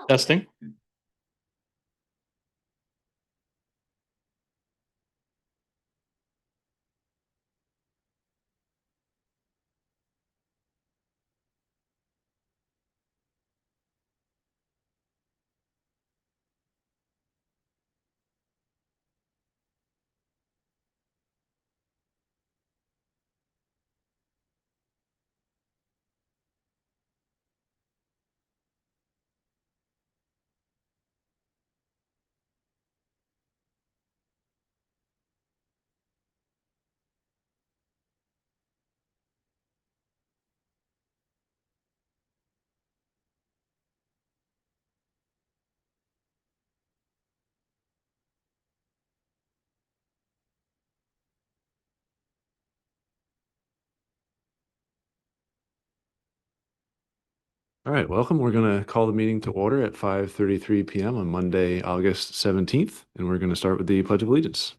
Testing. All right, welcome. We're going to call the meeting to order at 5:33 p.m. on Monday, August 17th, and we're going to start with the Pledge of Allegiance.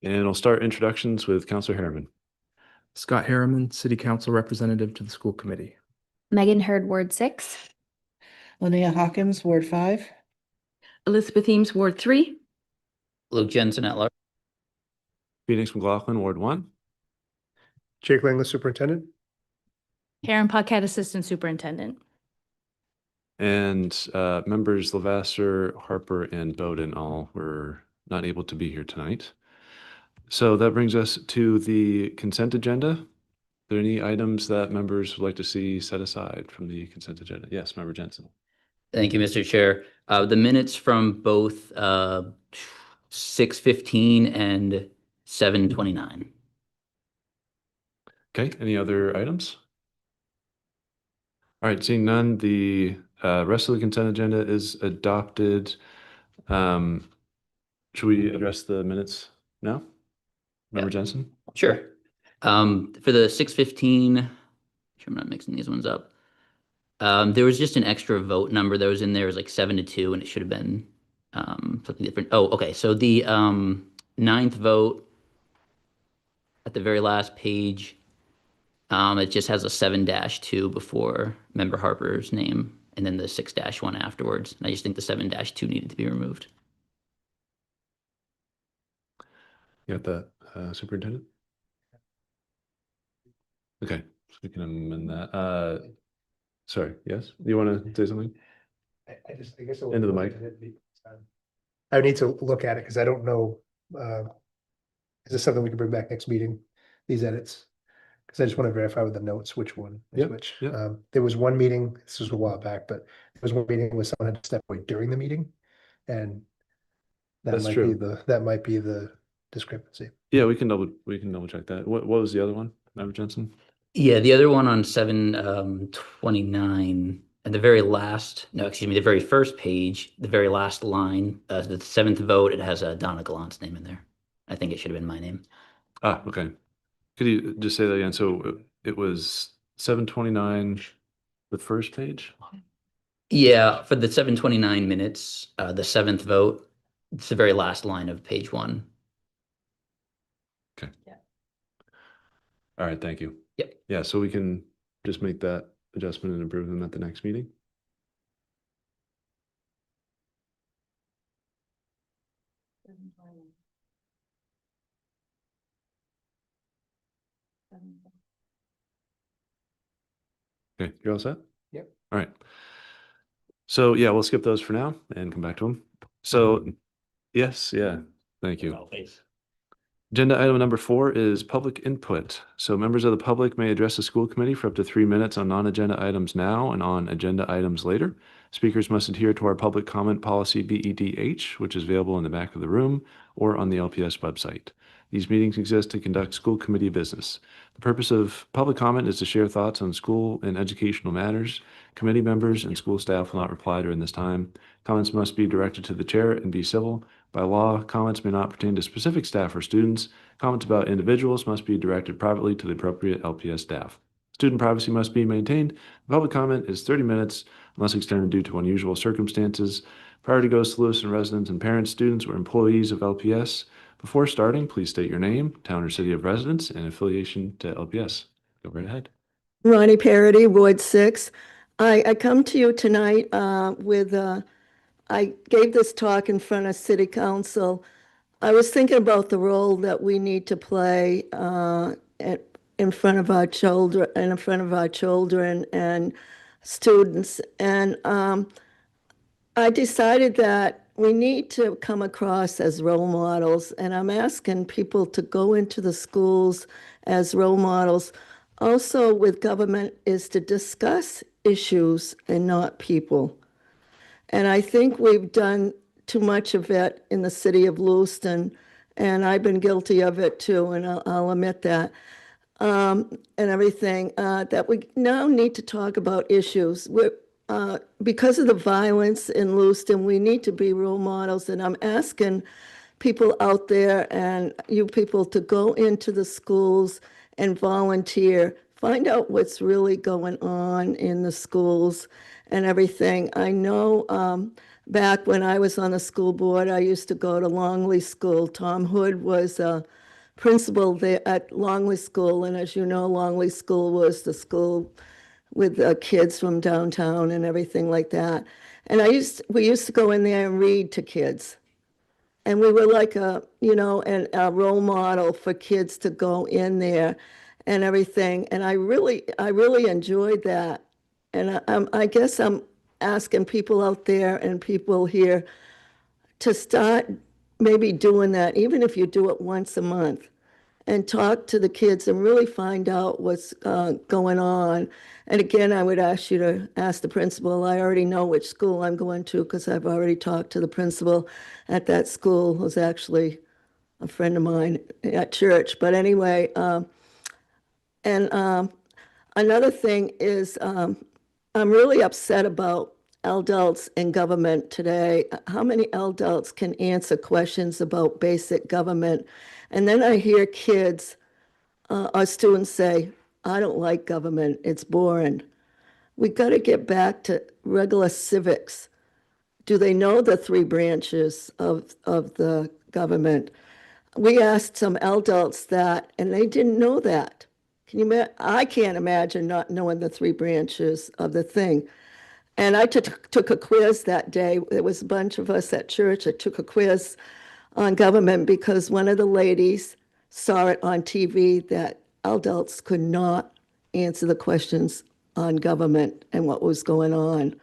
And we'll start introductions with Councilor Harriman. Scott Harriman, City Council Representative to the School Committee. Megan Hurd, Ward 6. Linnea Hawkins, Ward 5. Elizabeth Eames, Ward 3. Luke Jensen at large. Phoenix McLaughlin, Ward 1. Jake Langley, Superintendent. Karen Paquette, Assistant Superintendent. And members Levasseur, Harper, and Bowden all were not able to be here tonight. So that brings us to the consent agenda. Are there any items that members would like to see set aside from the consent agenda? Yes, Member Jensen. Thank you, Mr. Chair. The minutes from both 6:15 and 7:29. Okay, any other items? All right, seeing none, the rest of the consent agenda is adopted. Should we address the minutes now? Member Jensen? Sure. For the 6:15, sure I'm not mixing these ones up. There was just an extra vote number that was in there. It was like 7-2, and it should have been something different. Oh, okay. So the ninth vote at the very last page, it just has a 7-2 before Member Harper's name, and then the 6-1 afterwards. And I just think the 7-2 needed to be removed. You got that, Superintendent? Okay, so we can amend that. Sorry, yes? You want to say something? I guess Into the mic. I would need to look at it because I don't know. Is this something we can bring back next meeting? These edits? Because I just want to verify with the notes which one is Yep, which. yep. There was one meeting, this was a while back, but there was one meeting where someone had to step away during the meeting. And That's might true. be the discrepancy. Yeah, we can double check that. What was the other one, Member Jensen? Yeah, the other one on 7:29 at the very last, no, excuse me, the very first page, the very last line, the seventh vote, it has Donna Gallant's name in there. I think it should have been my name. Ah, okay. Could you just say that again? So it was 7:29, the first page? Yeah, for the 7:29 minutes, the seventh vote, it's the very last line of page 1. Okay. Yeah. All right, thank you. Yep. Yeah, so we can just make that adjustment and approve them at the next meeting. Okay, you're all set? Yep. All right. So yeah, we'll skip those for now and come back to them. So yes, yeah, thank you. Agenda item number 4 is public input. So members of the public may address the school committee for up to 3 minutes on non-agenda items now and on agenda items later. Speakers must adhere to our public comment policy BEDH, which is available in the back of the room or on the LPS website. These meetings exist to conduct school committee business. The purpose of public comment is to share thoughts on school and educational matters. Committee members and school staff will not reply during this time. Comments must be directed to the chair and be civil. By law, comments may not pertain to specific staff or students. Comments about individuals must be directed privately to the appropriate LPS staff. Student privacy must be maintained. Public comment is 30 minutes unless extended due to unusual circumstances. Priority goes to Lewiston residents and parents, students, or employees of LPS. Before starting, please state your name, town or city of residence, and affiliation to LPS. Go right ahead. Ronnie Parity, Ward 6. I come to you tonight I gave this talk in front of City Council. I was thinking about the role that we need to play in front of our children, and students. And I decided that we need to come across as role models, and I'm asking people to go into the schools as role models. Also, with government, is to discuss issues and not people. And I think we've done too much of it in the city of Lewiston, and I've been guilty of it too, and I'll admit that. And everything, that we now need to talk about issues. Because of the violence in Lewiston, we need to be role models, and I'm asking people out there and you people to go into the schools and volunteer, find out what's really going on in the schools and everything. I know back when I was on the school board, I used to go to Longley School. Tom Hood was a principal there at Longley School, and as you know, Longley School was the school with kids from downtown and everything like that. And we used to go in there and read to kids. And we were like a role model for kids to go in there and everything. And I really enjoyed that. And I guess I'm asking people out there and people here to start maybe doing that, even if you do it once a month, and talk to the kids and really find out what's going on. And again, I would ask you to ask the principal. I already know which school I'm going to because I've already talked to the principal at that school, who's actually a friend of mine at church. But anyway, another thing is I'm really upset about adults in government today. How many adults can answer questions about basic government? And then I hear kids or students say, I don't like government, it's boring. We got to get back to regular civics. Do they know the three branches of the government? We asked some adults that, and they didn't know that. I can't imagine not knowing the three branches of the thing. And I took a quiz that day. There was a bunch of us at church that took a quiz on government because one of the ladies saw it on TV that adults could not answer the questions on government and what was going on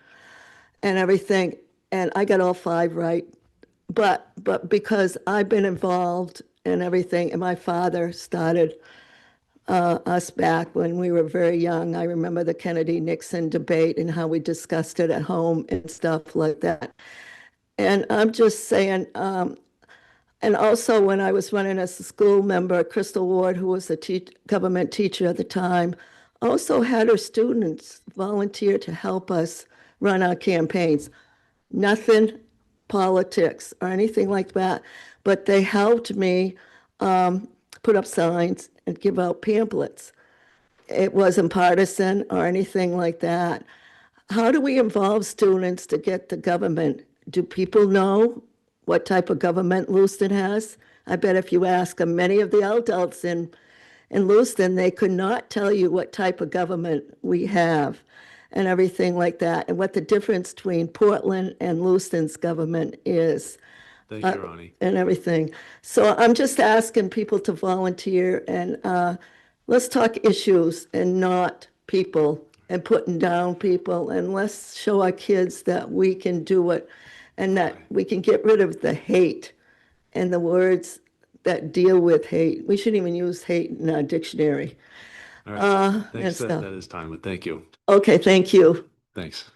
and everything. And I got all five right. But because I've been involved in everything, and my father started us back when we were very young. I remember the Kennedy-Nixon debate and how we discussed it at home and stuff like that. And I'm just saying, and also when I was running as a school member, Crystal Ward, who was a government teacher at the time, also had her students volunteer to help us run our campaigns. Nothing politics or anything like that, but they helped me put up signs and give out pamphlets. It wasn't partisan or anything like that. How do we involve students to get the government? Do people know what type of government Lewiston has? I bet if you ask many of the adults in Lewiston, they could not tell you what type of government we have and everything like that, and what the difference between Portland and Lewiston's government is. Thank you, Ronnie. And everything. So I'm just asking people to volunteer and let's talk issues and not people and putting down people, and let's show our kids that we can do it and that we can get rid of the hate and the words that deal with hate. We shouldn't even use hate in our dictionary. All right. and Thanks. stuff. That is time, but thank you. Okay, thank you. Thanks.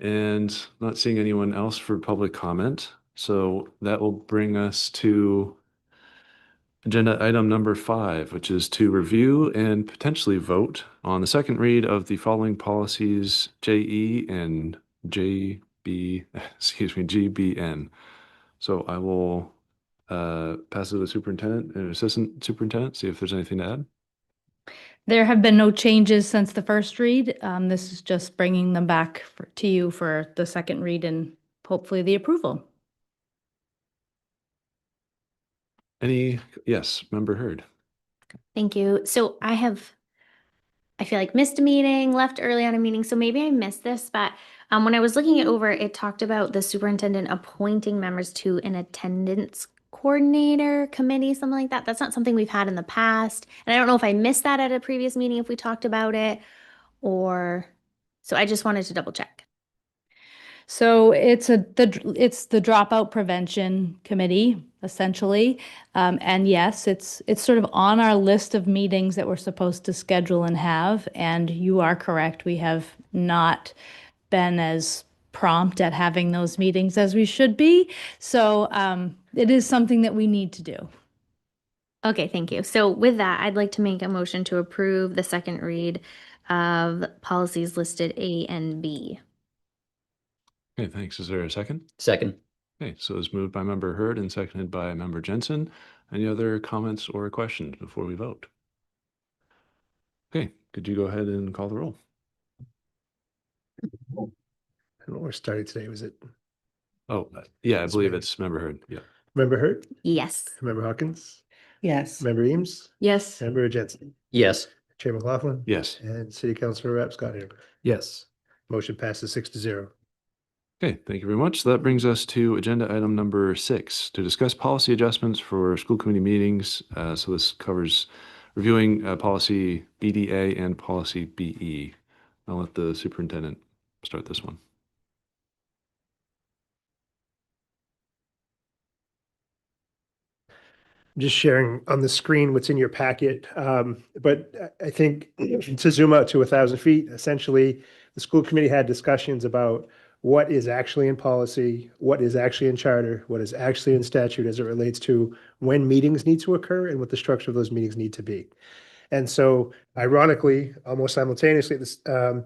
And not seeing anyone else for public comment. So that will bring us to agenda item number 5, which is to review and potentially vote on the second read of the following policies, JE and GBN. So I will pass it to the superintendent and assistant superintendent, see if there's anything to add. There have been no changes since the first read. This is just bringing them back to you for the second read and hopefully the approval. Yes, Member Hurd. Thank you. So I feel like missed a meeting, left early on a meeting, so maybe I missed this, but when I was looking it over, it talked about the superintendent appointing members to an attendance coordinator committee, something like that. That's not something we've had in the past. And I don't know if I missed that at a previous meeting, if we talked about it, or, so I just wanted to double check. So it's the dropout prevention committee, essentially. And yes, it's sort of on our list of meetings that we're supposed to schedule and have. And you are correct, we have not been as prompt at having those meetings as we should be. So it is something that we need to do. Okay, thank you. So with that, I'd like to make a motion to approve the second read of policies listed A and B. Okay, thanks. Is there a second? Second. Okay, so it's moved by Member Hurd and seconded by Member Jensen. Any other comments or questions before we vote? Okay, could you go ahead and call the roll? I don't know where we're starting today. Was it Oh, yeah, I Yes, believe ma'am. it's Member Hurd. Yeah. Member Hurd? Yes. Member Hawkins? Yes. Member Eames? Yes. Member Jensen? Yes. Chair McLaughlin? Yes. And City Councilor Rep Scott Harriman. Yes. Motion passes 6-0. Okay, thank you very much. So that brings us to agenda item number 6, to discuss policy adjustments for school committee meetings. So this covers reviewing policy BDA and policy BE. I'll let the superintendent start this one. Just sharing on the screen what's in your packet. But I think to zoom out to 1,000 feet, essentially, the school committee had discussions about what is actually in policy, what is actually in charter, what is actually in statute as it relates to when meetings need to occur and what the structure of those meetings need to be. And so ironically, almost simultaneously, Karen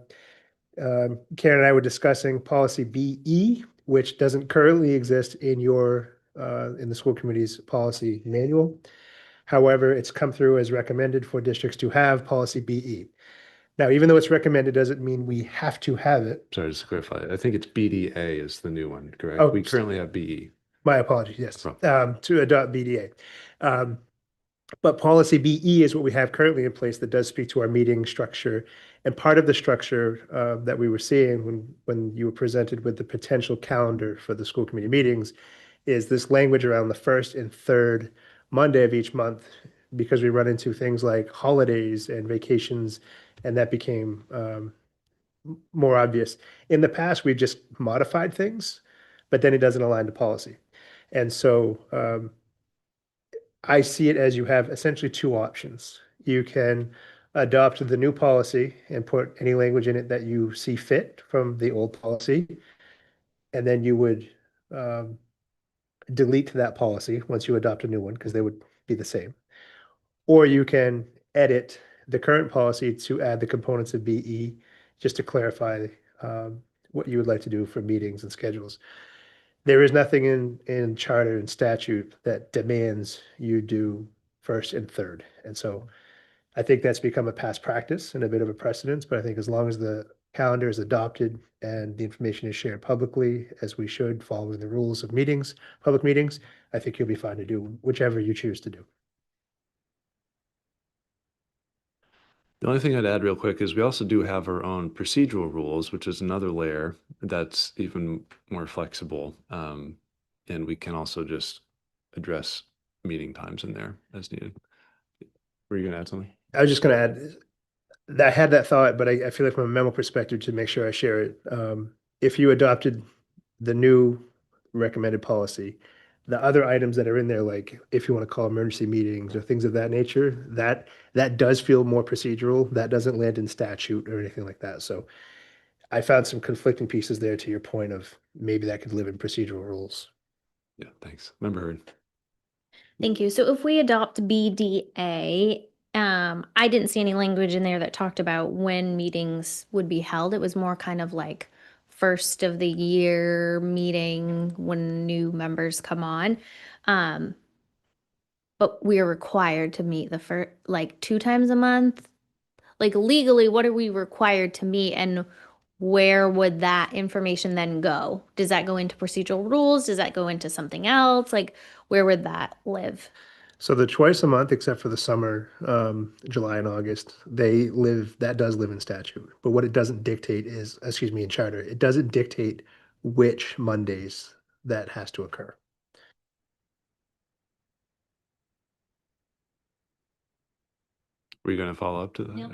and I were discussing policy BE, which doesn't currently exist in in the school committee's policy manual. However, it's come through as recommended for districts to have policy BE. Now, even though it's recommended, doesn't mean we have to have it. Sorry, just to clarify, I think it's BDA is the new one, correct? Oh, We currently have BE. My apologies, yes, Problem. to adopt BDA. But policy BE is what we have currently in place that does speak to our meeting structure. And part of the structure that we were seeing when you were presented with the potential calendar for the school committee meetings is this language around the first and third Monday of each month, because we run into things like holidays and vacations, and that became more obvious. In the past, we've just modified things, but then it doesn't align to policy. And so I see it as you have essentially two options. You can adopt the new policy and put any language in it that you see fit from the old policy. And then you would delete that policy once you adopt a new one, because they would be the same. Or you can edit the current policy to add the components of BE, just to clarify what you would like to do for meetings and schedules. There is nothing in charter and statute that demands you do first and third. And so I think that's become a past practice and a bit of a precedence, but I think as long as the calendar is adopted and the information is shared publicly, as we should, following the rules of meetings, public meetings, I think you'll be fine to do whichever you choose to do. The only thing I'd add real quick is we also do have our own procedural rules, which is another layer that's even more flexible. And we can also just address meeting times in there as needed. Were you going to add something? I was just going to add that I had that thought, but I feel like from a memo perspective, to make sure I share it, if you adopted the new recommended policy, the other items that are in there, like if you want to call emergency meetings or things of that nature, that does feel more procedural. That doesn't land in statute or anything like that. So I found some conflicting pieces there to your point of maybe that could live in procedural rules. Yeah, thanks. Member Hurd. Thank you. So if we adopt BDA, I didn't see any language in there that talked about when meetings would be held. It was more kind of like first of the year meeting when new members come on. But we are required to meet the first, like 2 times a month. like legally, what are we required to meet and where would that information then go? Does that go into procedural rules? Does that go into something else? Like, where would that live? So the twice a month, except for the summer, July and August, that does live in statute. But what it doesn't dictate is, excuse me, in charter, it doesn't dictate which Mondays that has to occur. Were you going to follow up to that? No.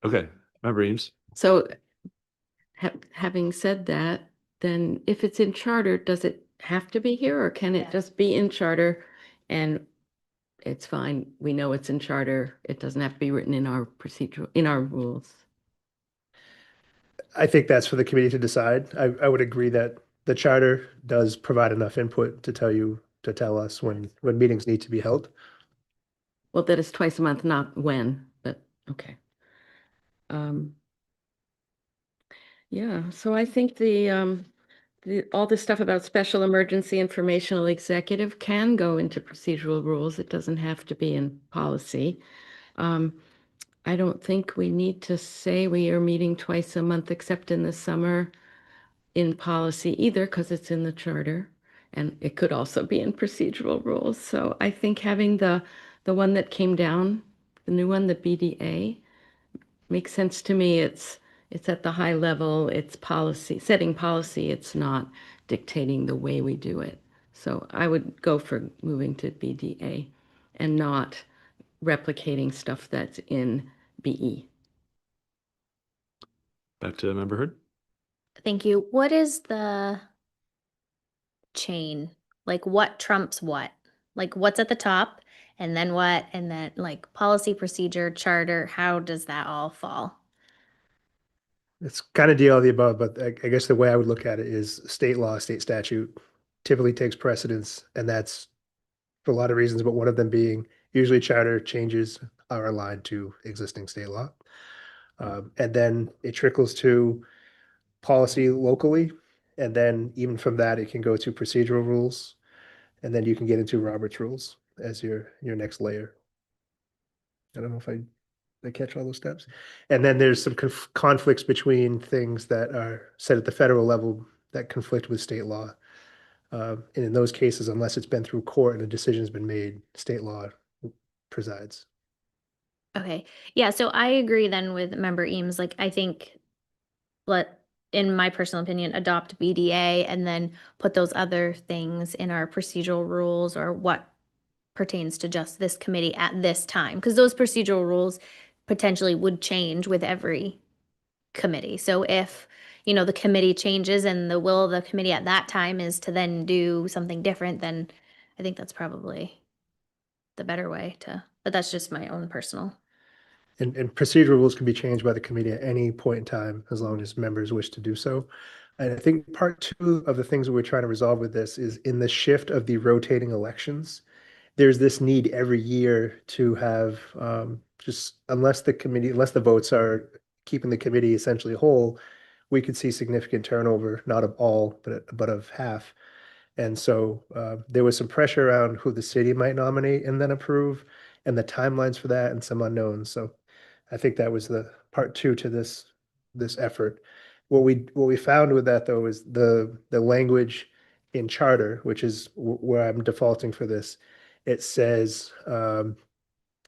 Okay, Member Eames. So having said that, then if it's in charter, does it have to be here or can it just be in charter and it's fine? We know it's in charter. It doesn't have to be written in our in our rules. I think that's for the committee to decide. I would agree that the charter does provide enough input to tell us when meetings need to be held. Well, that is twice a month, not when, but okay. Yeah, so I think all this stuff about special emergency informational executive can go into procedural rules. It doesn't have to be in policy. I don't think we need to say we are meeting twice a month except in the summer in policy either, because it's in the charter. And it could also be in procedural rules. So I think having the one that came down, the new one, the BDA, makes sense to me. It's at the high level, it's policy, setting policy, it's not dictating the way we do it. So I would go for moving to BDA and not replicating stuff that's in BE. Back to Member Hurd. Thank you. What is the chain? Like what trumps what? Like what's at the top and then what? And then like policy, procedure, charter, how does that all fall? It's kind of deal of the above, but I guess the way I would look at it is state law, state statute typically takes precedence, and that's for a lot of reasons, but one of them being usually charter changes are aligned to existing state law. And then it trickles to policy locally, and then even from that, it can go to procedural rules, and then you can get into Robert's rules as your next layer. I don't know if I catch all those steps. And then there's some conflicts between things that are set at the federal level that conflict with state law. And in those cases, unless it's been through court and a decision's been made, state law presides. Okay. Yeah, so I agree then with member Eames. Like I think in my personal opinion, adopt BDA and then put those other things in our procedural rules or what pertains to just this committee at this time. Because those procedural rules potentially would change with every committee. So if, the committee changes and the will of the committee at that time is to then do something different, then I think that's probably the better way but that's just my own personal. And procedural rules can be changed by the committee at any point in time, as long as members wish to do so. And I think part two of the things that we're trying to resolve with this is in the shift of the rotating elections, there's this need every year to have just unless the votes are keeping the committee essentially whole, we could see significant turnover, not of all, but of half. And so there was some pressure around who the city might nominate and then approve, and the timelines for that, and some unknowns. So I think that was the part two to this effort. What we found with that though is the language in charter, which is where I'm defaulting for this. It says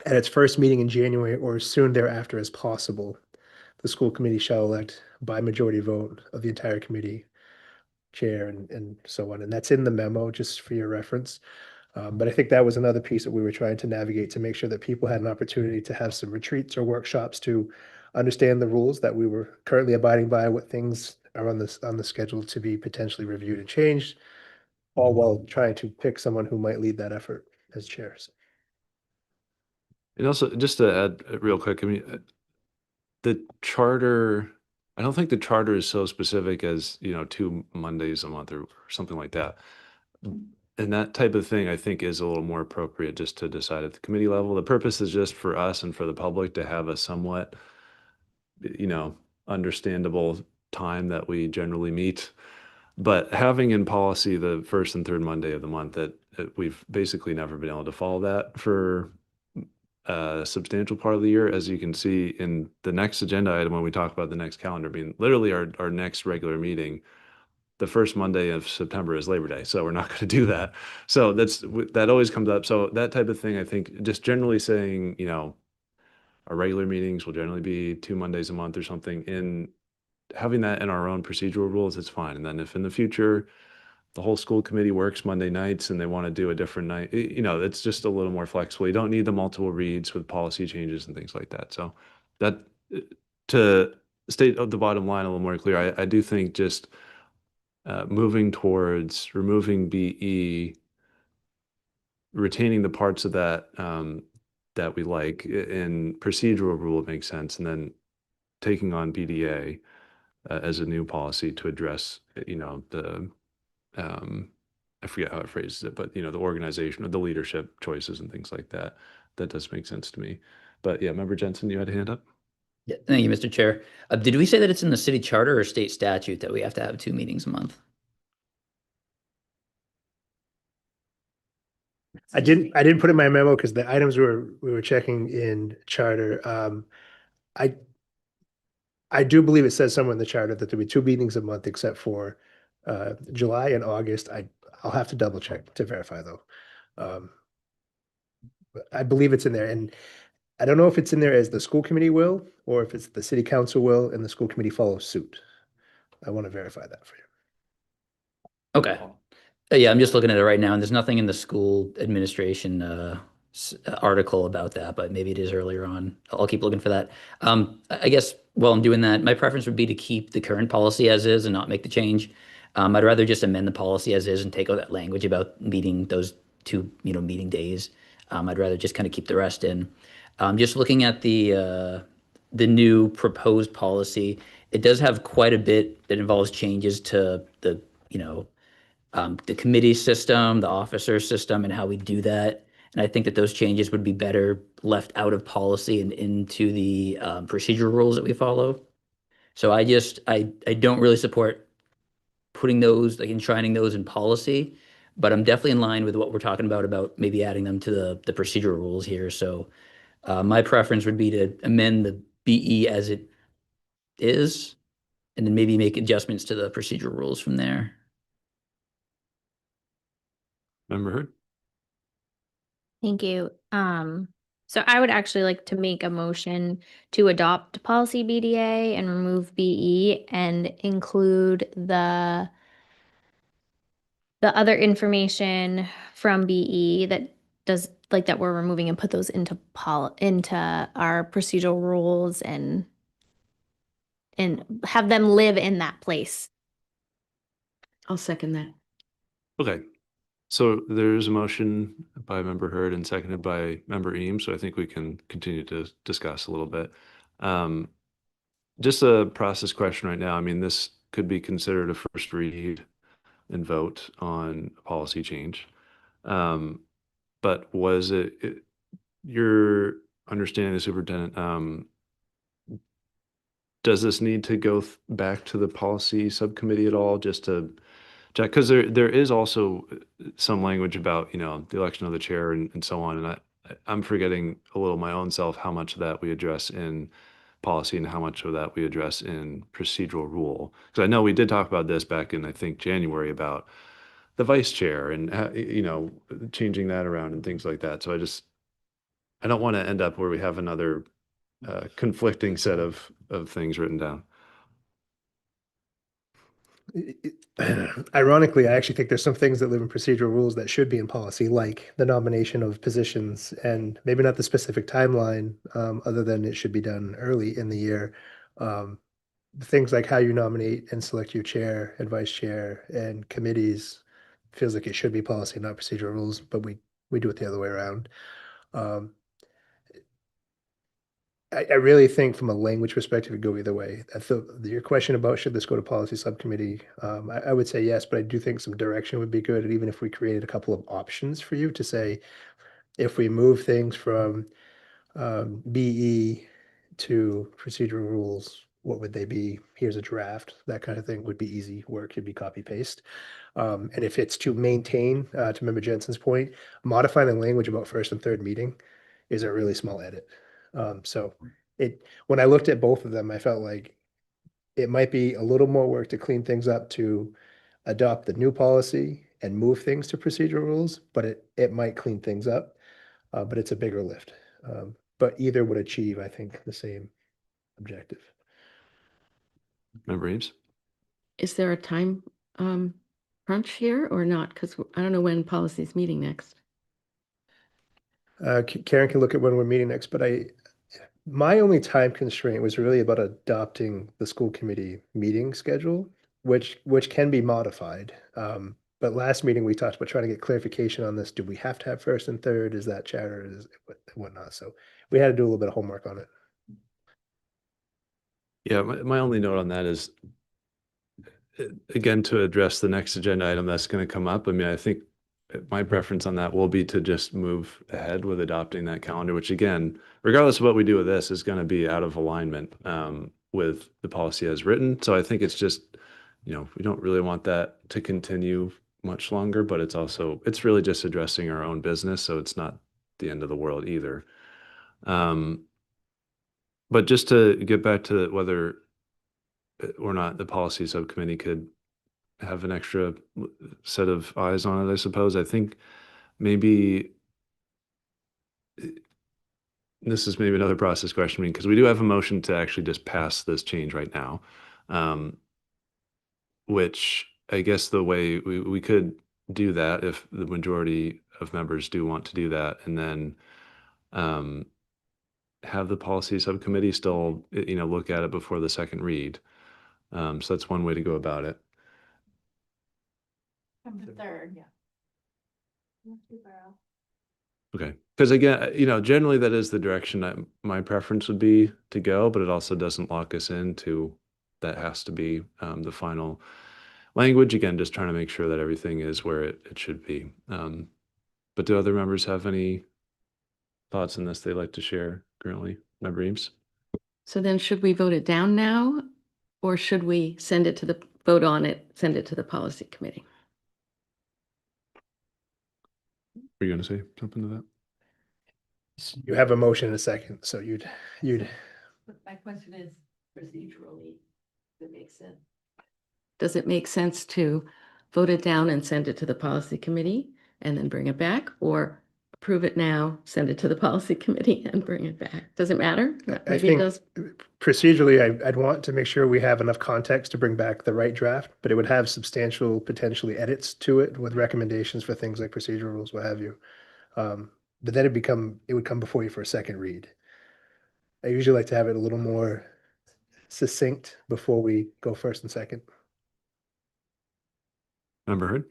at its first meeting in January or as soon thereafter as possible, the school committee shall elect by majority vote of the entire committee, chair, and so on. And that's in the memo, just for your reference. But I think that was another piece that we were trying to navigate to make sure that people had an opportunity to have some retreats or workshops to understand the rules that we were currently abiding by, what things are on the schedule to be potentially reviewed and changed, all while trying to pick someone who might lead that effort as chairs. And also, just to add real quick, I mean, the charter, I don't think the charter is so specific as, 2 Mondays a month or something like that. And that type of thing, I think, is a little more appropriate just to decide at the committee level. The purpose is just for us and for the public to have a somewhat, understandable time that we generally meet. But having in policy the first and third Monday of the month, that we've basically never been able to follow that for a substantial part of the year, as you can see in the next agenda item when we talk about the next calendar being literally our next regular meeting. The first Monday of September is Labor Day, so we're not going to do that. So that always comes up. So that type of thing, I think, just generally saying, our regular meetings will generally be 2 Mondays a month or something. In having that in our own procedural rules, it's fine. And then if in the future the whole school committee works Monday nights and they want to do a different night, it's just a little more flexible. You don't need the multiple reads with policy changes and things like that. So that to state the bottom line a little more clear, I do think just moving towards removing BE, retaining the parts of that that we like in procedural rule, it makes sense, and then taking on BDA as a new policy to address, the I forget how it phrases it, but the organization or the leadership choices and things like that. That does make sense to me. But yeah, Member Jensen, you had a hand up? Yeah, thank you, Mr. Chair. Did we say that it's in the city charter or state statute that we have to have 2 meetings a month? I didn't put in my memo because the items we were checking in charter. I do believe it says somewhere in the charter that there'll be 2 meetings a month except for July and August. I'll have to double check to verify though. But I believe it's in there, and I don't know if it's in there as the school committee will, or if it's the city council will and the school committee follows suit. I want to verify that for you. Okay. Yeah, I'm just looking at it right now, and there's nothing in the school administration article about that, but maybe it is earlier on. I'll keep looking for that. I guess while I'm doing that, my preference would be to keep the current policy as is and not make the change. I'd rather just amend the policy as is and take out that language about meeting those 2, meeting days. I'd rather just kind of keep the rest in. Just looking at the new proposed policy, it does have quite a bit that involves changes to the committee system, the officer system, and how we do that. And I think that those changes would be better left out of policy and into the procedural rules that we follow. So I don't really support putting those, like enshrining those in policy, but I'm definitely in line with what we're talking about maybe adding them to the procedural rules here. So my preference would be to amend the BE as it is, and then maybe make adjustments to the procedural rules from there. Member Heard? Thank you. So I would actually like to make a motion to adopt policy BDA and remove BE and include the other information from BE that does like that we're removing and put those into our procedural rules and have them live in that place. I'll second that. Okay. So there's a motion by Member Heard and seconded by Member Eames, so I think we can continue to discuss a little bit. Just a process question right now. I mean, this could be considered a first read and vote on a policy change. But was it your understanding, the superintendent, does this need to go back to the policy subcommittee at all just to check? Because there is also some language about, the election of the chair and so on. And I'm forgetting a little my own self how much of that we address in policy and how much of that we address in procedural rule. Because I know we did talk about this back in, I think, January about the vice chair and, changing that around and things like that. So I don't want to end up where we have another conflicting set of things written down. Ironically, I actually think there's some things that live in procedural rules that should be in policy, like the nomination of positions and maybe not the specific timeline, other than it should be done early in the year. Things like how you nominate and select your chair and vice chair and committees feels like it should be policy, not procedural rules, but we do it the other way around. I really think from a language perspective, it go either way. I feel your question about should this go to policy subcommittee, I would say yes, but I do think some direction would be good. And even if we created a couple of options for you to say, if we move things from BE to procedural rules, what would they be? Here's a draft. That kind of thing would be easy work. It'd be copy paste. And if it's to maintain, to Member Jensen's point, modify the language about first and third meeting is a really small edit. So when I looked at both of them, I felt like it might be a little more work to clean things up to adopt the new policy and move things to procedural rules, but it might clean things up, but it's a bigger lift. But either would achieve, I think, the same objective. Member Eames? Is there a time crunch here or not? Because I don't know when policy's meeting next. Karen can look at when we're meeting next, but my only time constraint was really about adopting the school committee meeting schedule, which can be modified. But last meeting, we talked about trying to get clarification on this. Do we have to have first and third? Is that charter? Is whatnot? So we had to do a little bit of homework on it. Yeah, my only note on that is, again, to address the next agenda item that's going to come up. I mean, I think my preference on that will be to just move ahead with adopting that calendar, which again, regardless of what we do with this, is going to be out of alignment with the policy as written. So I think it's just, we don't really want that to continue much longer, but it's really just addressing our own business. So it's not the end of the world either. But just to get back to whether or not the policy subcommittee could have an extra set of eyes on it, I suppose. I think maybe this is maybe another process question, because we do have a motion to actually just pass this change right now, which I guess the way we could do that if the majority of members do want to do that, and then have the policy subcommittee still, look at it before the second read. So that's one way to go about it. From the third, yeah. Okay, because again, generally that is the direction that my preference would be to go, but it also doesn't lock us into that has to be the final language. Again, just trying to make sure that everything is where it should be. But do other members have any thoughts on this they'd like to share currently? Member Eames? So then should we vote it down now? Or should we send it to the policy committee? Were you going to say something to that? You have a motion in a second, so you'd My question is procedurally, does it make sense? Does it make sense to vote it down and send it to the policy committee and then bring it back, or approve it now, send it to the policy committee and bring it back? Does it matter? I Maybe it think does. procedurally, I'd want to make sure we have enough context to bring back the right draft, but it would have substantial potentially edits to it with recommendations for things like procedural rules, what have you. But then it would come before you for a second read. I usually like to have it a little more succinct before we go first and second. Member Hurd?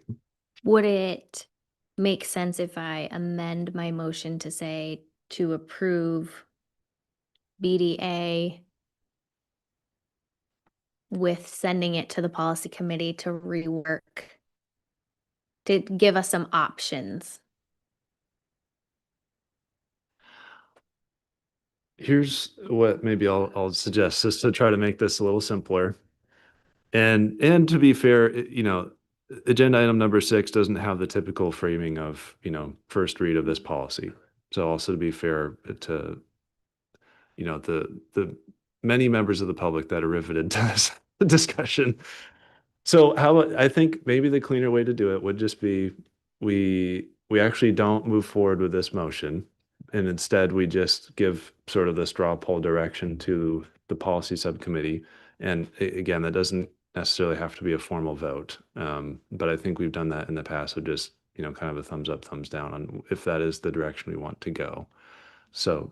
Would it make sense if I amend my motion to say to approve BDA with sending it to the policy committee to rework, to give us some options? Here's what maybe I'll suggest, just to try to make this a little simpler. And to be fair, agenda item number 6 doesn't have the typical framing of, first read of this policy. So also to be fair to, the many members of the public that are riveted to this discussion. So I think maybe the cleaner way to do it would just be, we actually don't move forward with this motion. And instead we just give sort of the straw poll direction to the policy subcommittee. And again, that doesn't necessarily have to be a formal vote. But I think we've done that in the past. So just, kind of a thumbs up, thumbs down on if that is the direction we want to go. So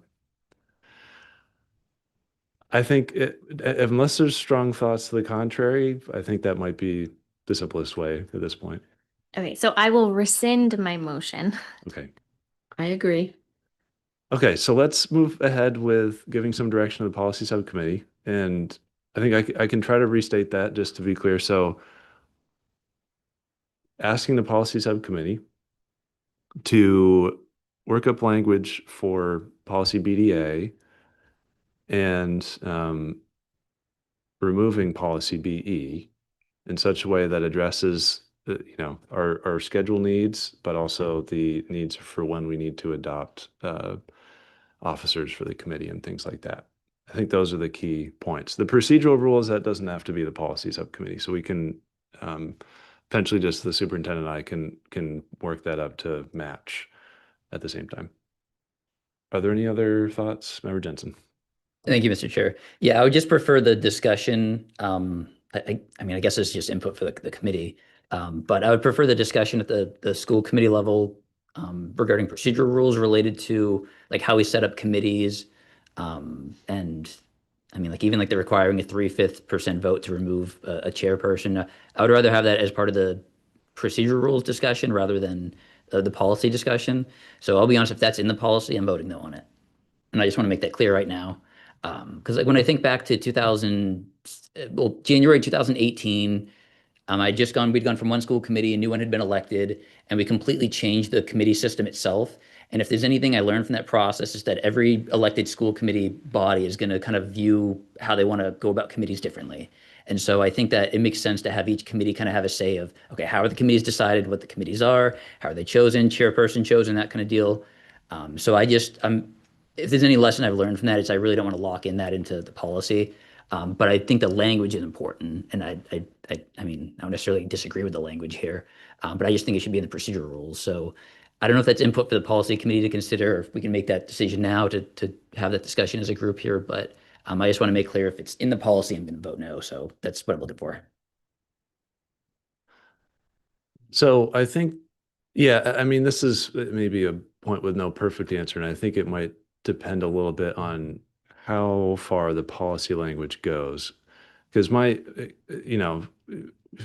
I think unless there's strong thoughts to the contrary, I think that might be the simplest way at this point. Okay, so I will rescind my motion. Okay. I agree. Okay, so let's move ahead with giving some direction to the policy subcommittee. And I think I can try to restate that just to be clear. So asking the policy subcommittee to work up language for policy BDA and removing policy BE in such a way that addresses our schedule needs, but also the needs for when we need to adopt officers for the committee and things like that. I think those are the key points. The procedural rules, that doesn't have to be the policy subcommittee, so we can potentially just the superintendent and I can work that up to match at the same time. Are there any other thoughts, Member Jensen? Thank you, Mr. Chair. Yeah, I would just prefer the discussion. I mean, I guess it's just input for the committee. But I would prefer the discussion at the school committee level regarding procedural rules related to like how we set up committees. And I mean, like even like the requiring a 3/5% vote to remove a chairperson. I would rather have that as part of the procedural rules discussion rather than the policy discussion. So I'll be honest, if that's in the policy, I'm voting no on it. And I just want to make that clear right now. Because like when I think back to January 2018, we'd gone from one school committee, a new one had been elected, and we completely changed the committee system itself. And if there's anything I learned from that process is that every elected school committee body is going to kind of view how they want to go about committees differently. And so I think that it makes sense to have each committee kind of have a say of, okay, how are the committees decided, what the committees are, how are they chosen, chairperson chosen, that kind of deal. So if there's any lesson I've learned from that, it's I really don't want to lock in that into the policy. But I think the language is important, and I mean, I don't necessarily disagree with the language here, but I just think it should be in the procedural rules. So I don't know if that's input for the policy committee to consider, or if we can make that decision now to have that discussion as a group here. But I just want to make clear if it's in the policy, I'm going to vote no. So that's what I'm looking for. So I think, yeah, I mean, this is maybe a point with no perfect answer, and I think it might depend a little bit on how far the policy language goes. Because we've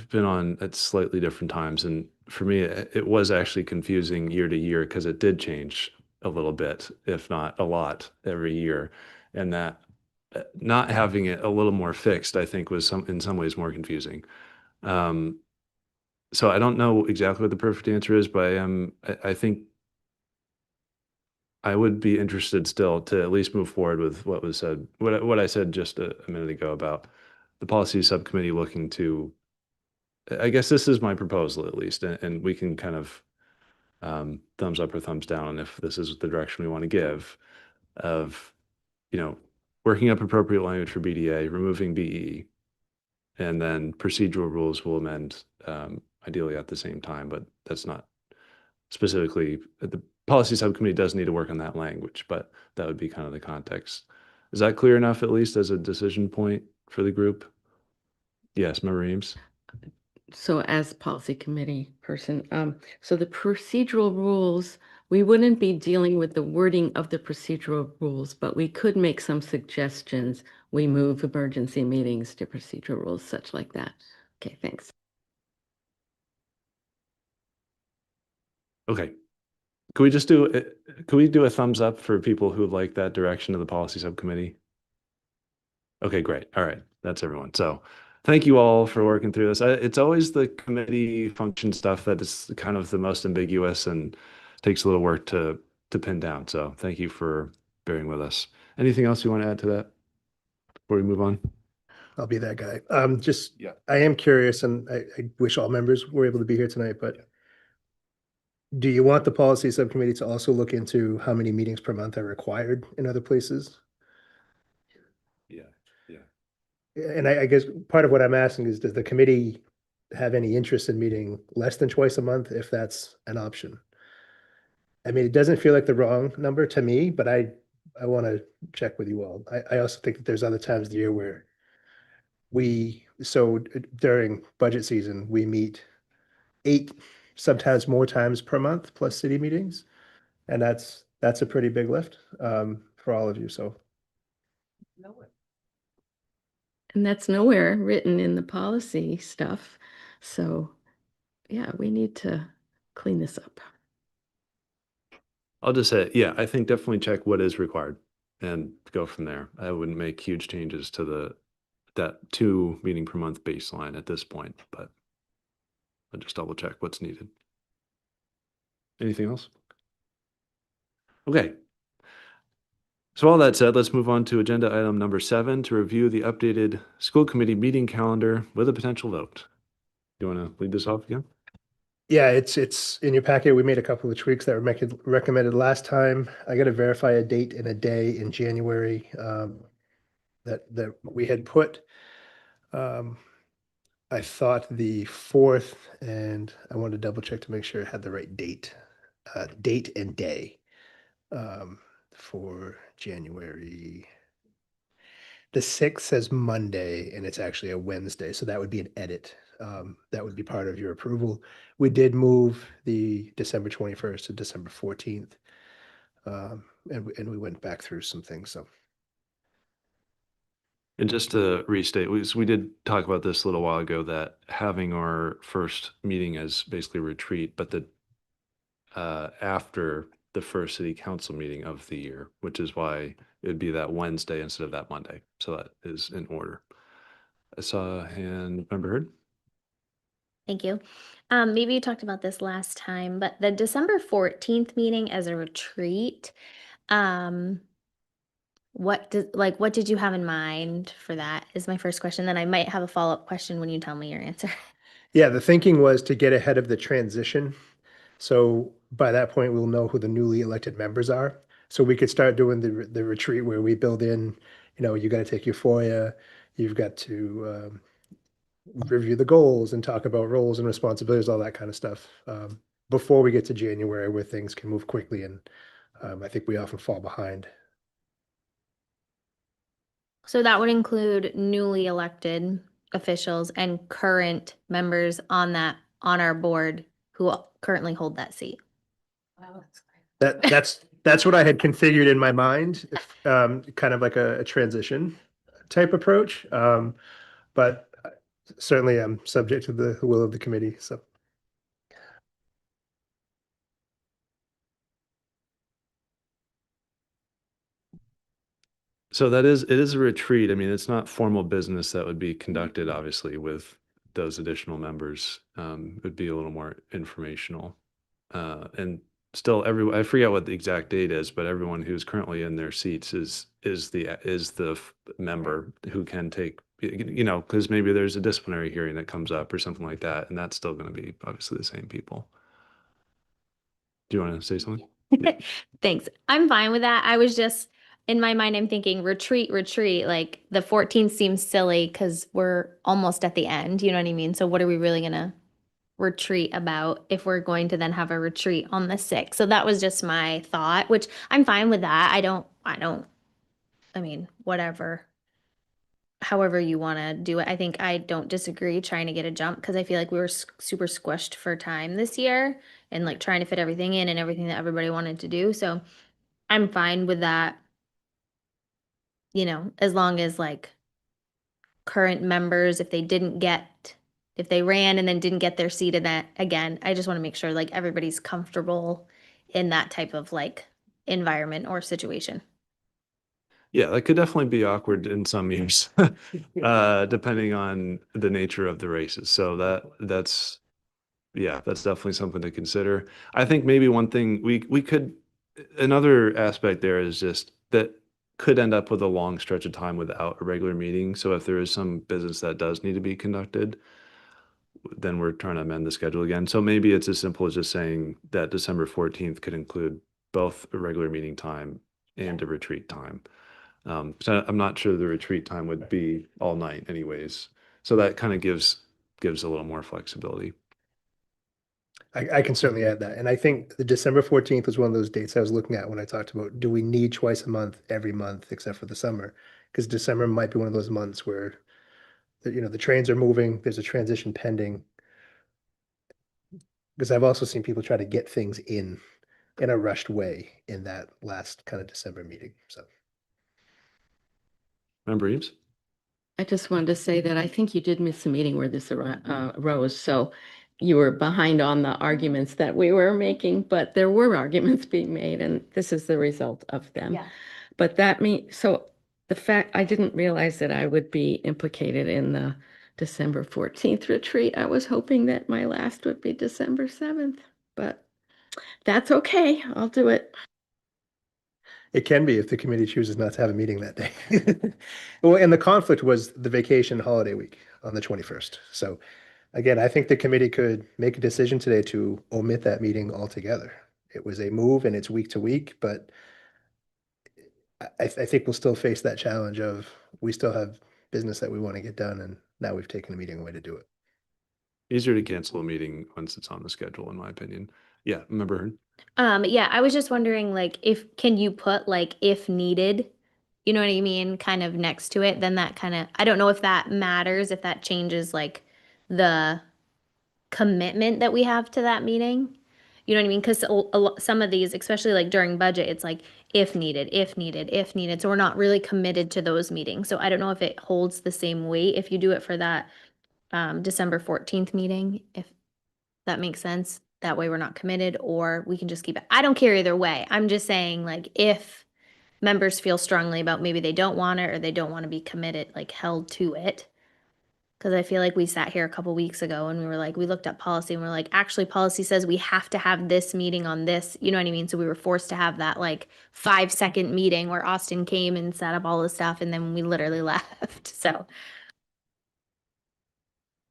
been on at slightly different times, and for me, it was actually confusing year to year because it did change a little bit, if not a lot, every year, and that not having it a little more fixed, I think, was in some ways more confusing. So I don't know exactly what the perfect answer is, but I think I would be interested still to at least move forward with what was said, what I said just a minute ago about the policy subcommittee looking to, I guess this is my proposal at least, and we can kind of thumbs up or thumbs down if this is the direction we want to give of, working up appropriate language for BDA, removing BE, and then procedural rules will amend ideally at the same time, but that's not specifically, the policy subcommittee does need to work on that language, but that would be kind of the context. Is that clear enough, at least as a decision point for the group? Yes, Member Eames? So as policy committee person, so the procedural rules, we wouldn't be dealing with the wording of the procedural rules, but we could make some suggestions. We move emergency meetings to procedural rules, such like that. Okay, thanks. Okay. Could we do a thumbs up for people who like that direction of the policy subcommittee? Okay, great. All right. That's everyone. So thank you all for working through this. It's always the committee function stuff that is kind of the most ambiguous and takes a little work to pin down. So thank you for bearing with us. Anything else you want to add to that before we move on? I'll be that guy. I am curious, and I wish all members were able to be here tonight, but do you want the policy subcommittee to also look into how many meetings per month are required in other places? Yeah. And I guess part of what I'm asking is, does the committee have any interest in meeting less than twice a month if that's an option? I mean, it doesn't feel like the wrong number to me, but I want to check with you all. I also think that there's other times of the year where during budget season, we meet 8, sometimes more times per month, plus city meetings. And that's a pretty big lift for all of you, so. And that's nowhere written in the policy stuff. So yeah, we need to clean this up. I'll just say, yeah, I think definitely check what is required and go from there. I wouldn't make huge changes to that 2 meeting per month baseline at this point, but I'll just double check what's needed. Anything else? Okay. So all that said, let's move on to agenda item number 7 to review the updated school committee meeting calendar with a potential vote. You want to lead this off again? Yeah, it's in your packet. We made a couple of tweaks that were recommended last time. I got to verify a date and a day in January that we had put. Um, I thought the 4th, and I wanted to double check to make sure it had the right date and day um, for January. The 6th says Monday, and it's actually a Wednesday, so that would be an edit. That would be part of your approval. We did move the December 21st to December 14th. And we went back through some things, so. And just to restate, we did talk about this a little while ago, that having our first meeting as basically retreat, but that after the first city council meeting of the year, which is why it'd be that Wednesday instead of that Monday. So that is in order. I saw a hand, member Heard. Thank you. Maybe you talked about this last time, but the December 14th meeting as a retreat, what did you have in mind for that is my first question. Then I might have a follow-up question when you tell me your answer. Yeah, the thinking was to get ahead of the transition. So by that point, we'll know who the newly elected members are. So we could start doing the retreat where we build in, you got to take your FOIA, you've got to review the goals and talk about roles and responsibilities, all that kind of stuff. Before we get to January, where things can move quickly, and I think we often fall behind. So that would include newly elected officials and current members on our board who currently hold that seat. Wow, that's great. That's what I had configured in my mind, kind of like a transition type approach. But certainly I'm subject to the will of the committee. So So it is a retreat. I mean, it's not formal business that would be conducted, obviously, with those additional members. It would be a little more informational. And still, I forget what the exact date is, but everyone who's currently in their seats is the member who can take, because maybe there's a disciplinary hearing that comes up or something like that, and that's still going to be obviously the same people. Do you want to say something? Thanks. I'm fine with that. I was just, in my mind, I'm thinking retreat. Like the 14th seems silly because we're almost at the end. You know what I mean? So what are we really going to retreat about if we're going to then have a retreat on the 6th? So that was just my thought, which I'm fine with that. I mean, whatever. However you want to do it. I think I don't disagree trying to get a jump because I feel like we were super squished for time this year and like trying to fit everything in and everything that everybody wanted to do. So I'm fine with that, as long as like current members, if they ran and then didn't get their seat in that again, I just want to make sure like everybody's comfortable in that type of like environment or situation. Yeah, that could definitely be awkward in some years, depending on the nature of the races. So that's definitely something to consider. I think maybe one thing we could, another aspect there is just that could end up with a long stretch of time without a regular meeting. So if there is some business that does need to be conducted, then we're trying to amend the schedule again. So maybe it's as simple as just saying that December 14th could include both a regular meeting time and a retreat time. So I'm not sure the retreat time would be all night anyways. So that kind of gives a little more flexibility. I can certainly add that. And I think the December 14th was one of those dates I was looking at when I talked about, do we need twice a month, every month, except for the summer? Because December might be one of those months where, the trains are moving, there's a transition pending. Because I've also seen people try to get things in a rushed way in that last kind of December meeting. So. Member Eames? I just wanted to say that I think you did miss a meeting where this arose. So you were behind on the arguments that we were making, but there were arguments being made, and this is the result of them. Yeah. But so the fact I didn't realize that I would be implicated in the December 14th retreat. I was hoping that my last would be December 7th, but that's okay. I'll do it. It can be if the committee chooses not to have a meeting that day. Well, and the conflict was the vacation holiday week on the 21st. So Again, I think the committee could make a decision today to omit that meeting altogether. It was a move and it's week to week, but I think we'll still face that challenge of we still have business that we want to get done, and now we've taken a meeting away to do it. Easier to cancel a meeting once it's on the schedule, in my opinion. Yeah, member Hearn? Yeah, I was just wondering, like, can you put like if needed, you know what I mean, kind of next to it, then that kind of, I don't know if that matters, if that changes like the commitment that we have to that meeting. You know what I mean? Because some of these, especially like during budget, it's like if needed, if needed, if needed. So we're not really committed to those meetings. So I don't know if it holds the same weight if you do it for that December 14th meeting, if that makes sense. That way we're not committed, or we can just keep it. I don't care either way. I'm just saying, like, if members feel strongly about maybe they don't want it or they don't want to be committed, like held to it. Because I feel like we sat here a couple weeks ago and we were like, we looked up policy and we're like, actually, policy says we have to have this meeting on this. You know what I mean? So we were forced to have that like 5-second meeting where Austin came and set up all the stuff, and then we literally left. So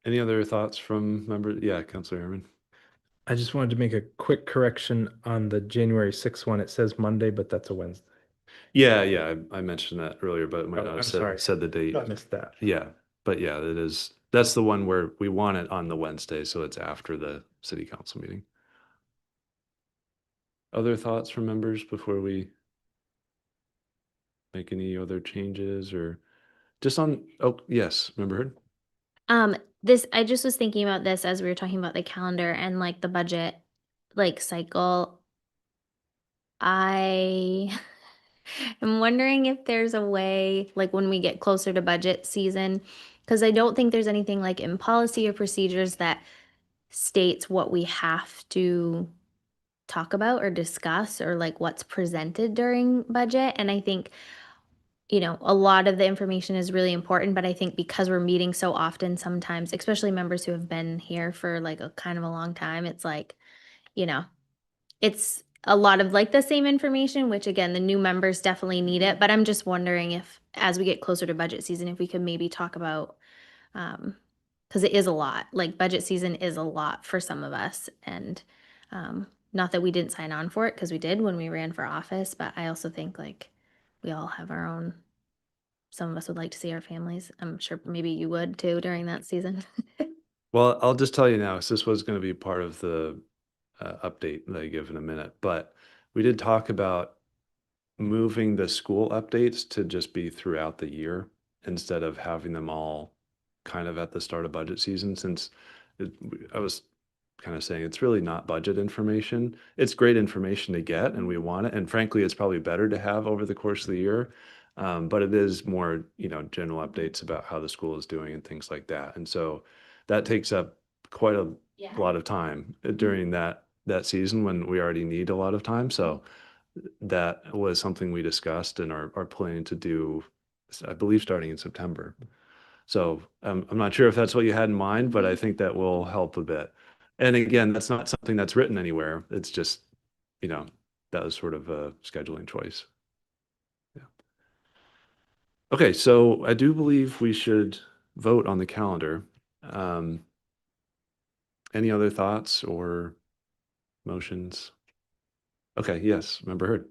Any other thoughts from members? Yeah, Councilor Herman. I just wanted to make a quick correction on the January 6th one. It says Monday, but that's a Wednesday. Yeah, yeah, I mentioned that earlier, but it might Oh, not I'm have sorry. said the date. I missed that. Yeah, but yeah, it is. That's the one where we want it on the Wednesday, so it's after the city council meeting. Other thoughts from members before we make any other changes or just on, oh, yes, member Heard? I just was thinking about this as we were talking about the calendar and like the budget like cycle. I am wondering if there's a way, like when we get closer to budget season, because I don't think there's anything like in policy or procedures that states what we have to talk about or discuss, or like what's presented during budget. And I think, a lot of the information is really important, but I think because we're meeting so often sometimes, especially members who have been here for like a kind of a long time, it's like, you know, it's a lot of like the same information, which again, the new members definitely need it. But I'm just wondering if, as we get closer to budget season, if we could maybe talk about, because it is a lot, like budget season is a lot for some of us. And not that we didn't sign on for it, because we did when we ran for office, but I also think like we all have our own, some of us would like to see our families. I'm sure maybe you would too during that season. Well, I'll just tell you now, 'cause this was going to be part of the update that I give in a minute, but we did talk about moving the school updates to just be throughout the year instead of having them all kind of at the start of budget season, since I was kind of saying it's really not budget information. It's great information to get and we want it. And frankly, it's probably better to have over the course of the year. But it is more, general updates about how the school is doing and things like that. And so that takes up quite a lot of time during that season when we already need a lot of time. So that was something we discussed and are planning to do, I believe, starting in September. So I'm not sure if that's what you had in mind, but I think that will help a bit. And again, that's not something that's written anywhere. It's just, that was sort of a scheduling choice. Yeah. Okay, so I do believe we should vote on the calendar. Any other thoughts or motions? Okay, yes, member Heard.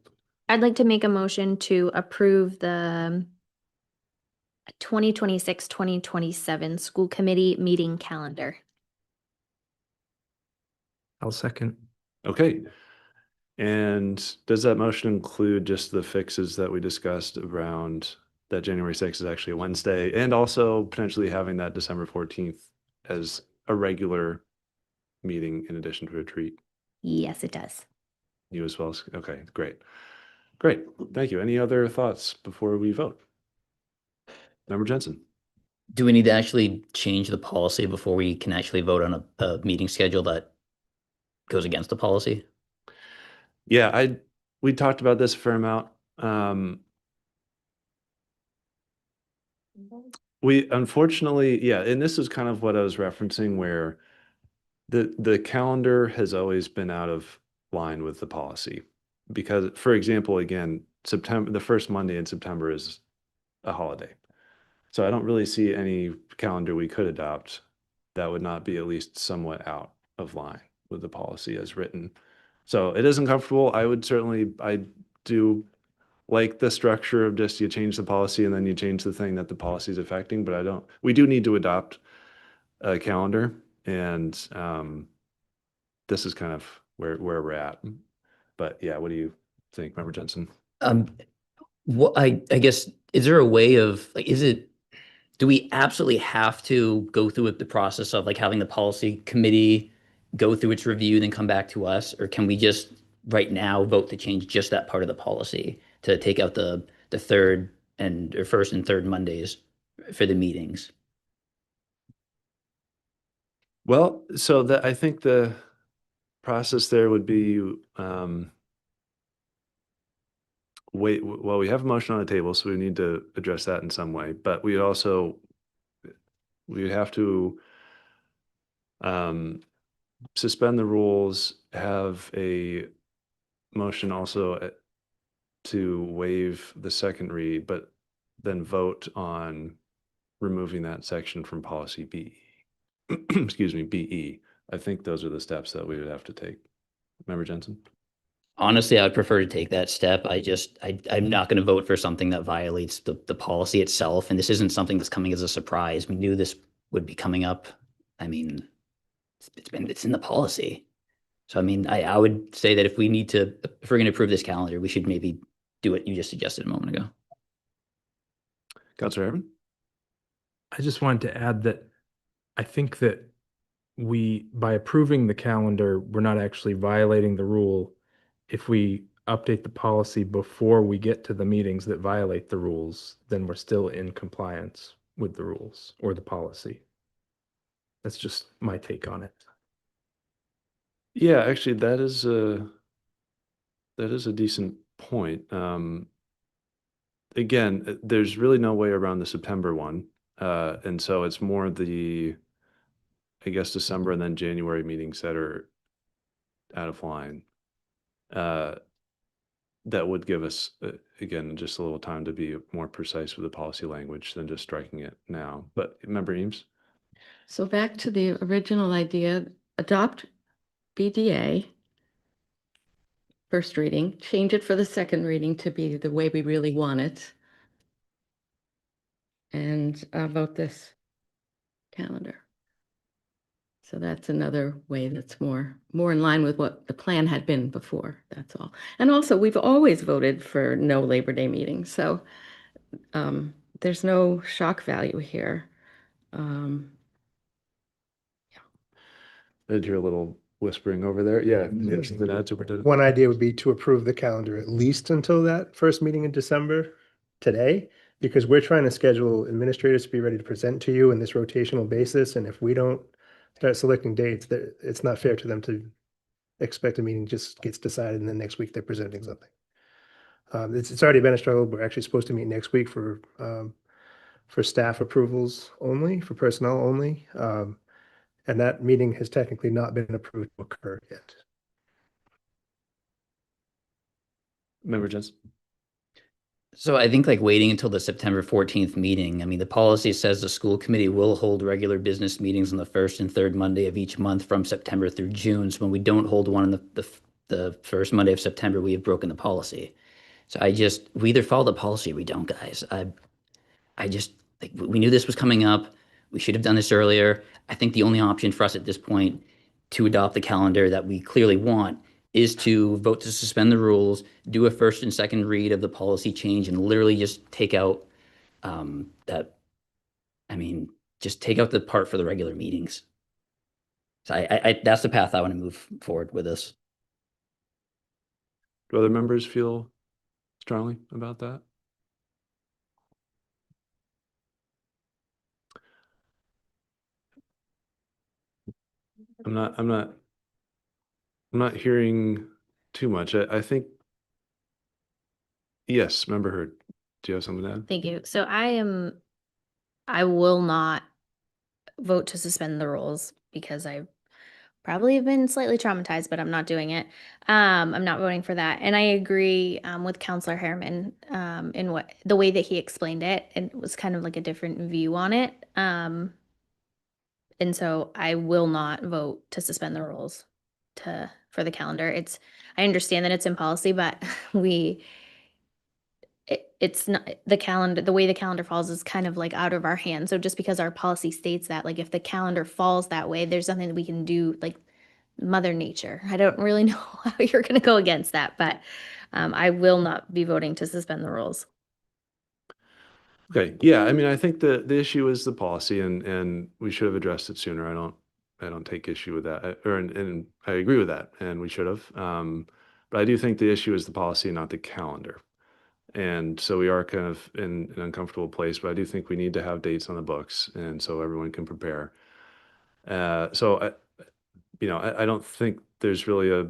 I'd like to make a motion to approve the 2026-2027 school committee meeting calendar. I'll second. Okay. And does that motion include just the fixes that we discussed around that January 6th is actually a Wednesday, and also potentially having that December 14th as a regular meeting in addition to a retreat? Yes, it does. You as well? Okay, great. Great, thank you. Any other thoughts before we vote? Member Jensen? Do we need to actually change the policy before we can actually vote on a meeting schedule that goes against the policy? Yeah, we talked about this a fair amount. We unfortunately, yeah, and this is kind of what I was referencing, where the calendar has always been out of line with the policy. Because, for example, again, the first Monday in September is a holiday. So I don't really see any calendar we could adopt that would not be at least somewhat out of line with the policy as written. So it is uncomfortable. I do like the structure of just you change the policy and then you change the thing that the policy is affecting, but we do need to adopt a calendar, and this is kind of where we're at. But yeah, what do you think, Member Jensen? What I guess, is there a way of like, do we absolutely have to go through with the process of like having the policy committee go through its review, then come back to us? Or can we just right now vote to change just that part of the policy to take out the third or first and third Mondays for the meetings? Well, so I think the process there would be, well, we have a motion on the table, so we need to address that in some way, but we would have to suspend the rules, have a motion also to waive the second read, but then vote on removing that section from policy BE. Excuse me, BE. I think those are the steps that we would have to take. Member Jensen? Honestly, I'd prefer to take that step. I'm not going to vote for something that violates the policy itself. And this isn't something that's coming as a surprise. We knew this would be coming up. I mean, it's in the policy. So, I mean, I would say that if we're going to approve this calendar, we should maybe do what you just suggested a moment ago. Councilor Ervin? I just wanted to add that I think that by approving the calendar, we're not actually violating the rule. If we update the policy before we get to the meetings that violate the rules, then we're still in compliance with the rules or the policy. That's just my take on it. Yeah, actually, that is a decent point. Again, there's really no way around the September one. And so it's more I guess, December and then January meetings that are out of line. That would give us, again, just a little time to be more precise with the policy language than just striking it now. But Member Eames? So back to the original idea, adopt BDA, first reading, change it for the second reading to be the way we really want it. And vote this calendar. So that's another way that's more in line with what the plan had been before, that's all. And also, we've always voted for no Labor Day meetings, so there's no shock value here. I did hear a little whispering over there. Yeah. Yes, something to add, Superintendent? One idea would be to approve the calendar at least until that first meeting in December today, because we're trying to schedule administrators to be ready to present to you in this rotational basis. And if we don't start selecting dates, it's not fair to them to expect a meeting just gets decided and then next week they're presenting something. It's already been a struggle. We're actually supposed to meet next week for staff approvals only, for personnel only. And that meeting has technically not been approved to occur yet. Member Jensen? So I think like waiting until the September 14th meeting, I mean, the policy says the school committee will hold regular business meetings on the first and third Monday of each month from September through June. So when we don't hold one on the first Monday of September, we have broken the policy. So we either follow the policy or we don't, guys. I just, like, we knew this was coming up. We should have done this earlier. I think the only option for us at this point to adopt the calendar that we clearly want is to vote to suspend the rules, do a first and second read of the policy change, and literally just take out just take out the part for the regular meetings. So that's the path I want to move forward with this. Do other members feel strongly about that? I'm not hearing too much. I think, yes, Member Hurd, do you have something to add? Thank you. So I will not vote to suspend the rules because I probably have been slightly traumatized, but I'm not doing it. I'm not voting for that. And I agree with Counselor Harriman in the way that he explained it. And it was kind of like a different view on it. And so I will not vote to suspend the rules for the calendar. I understand that it's in policy, but it's not the calendar, the way the calendar falls is kind of like out of our hands. So just because our policy states that, like if the calendar falls that way, there's nothing that we can do, like Mother Nature. I don't really know how you're going to go against that, but I will not be voting to suspend the rules. Okay, yeah, I mean, I think the issue is the policy and we should have addressed it sooner. I don't take issue with that. And I agree with that, and we should have. But I do think the issue is the policy, not the calendar. And so we are kind of in an uncomfortable place, but I do think we need to have dates on the books and so everyone can prepare. I don't think there's really a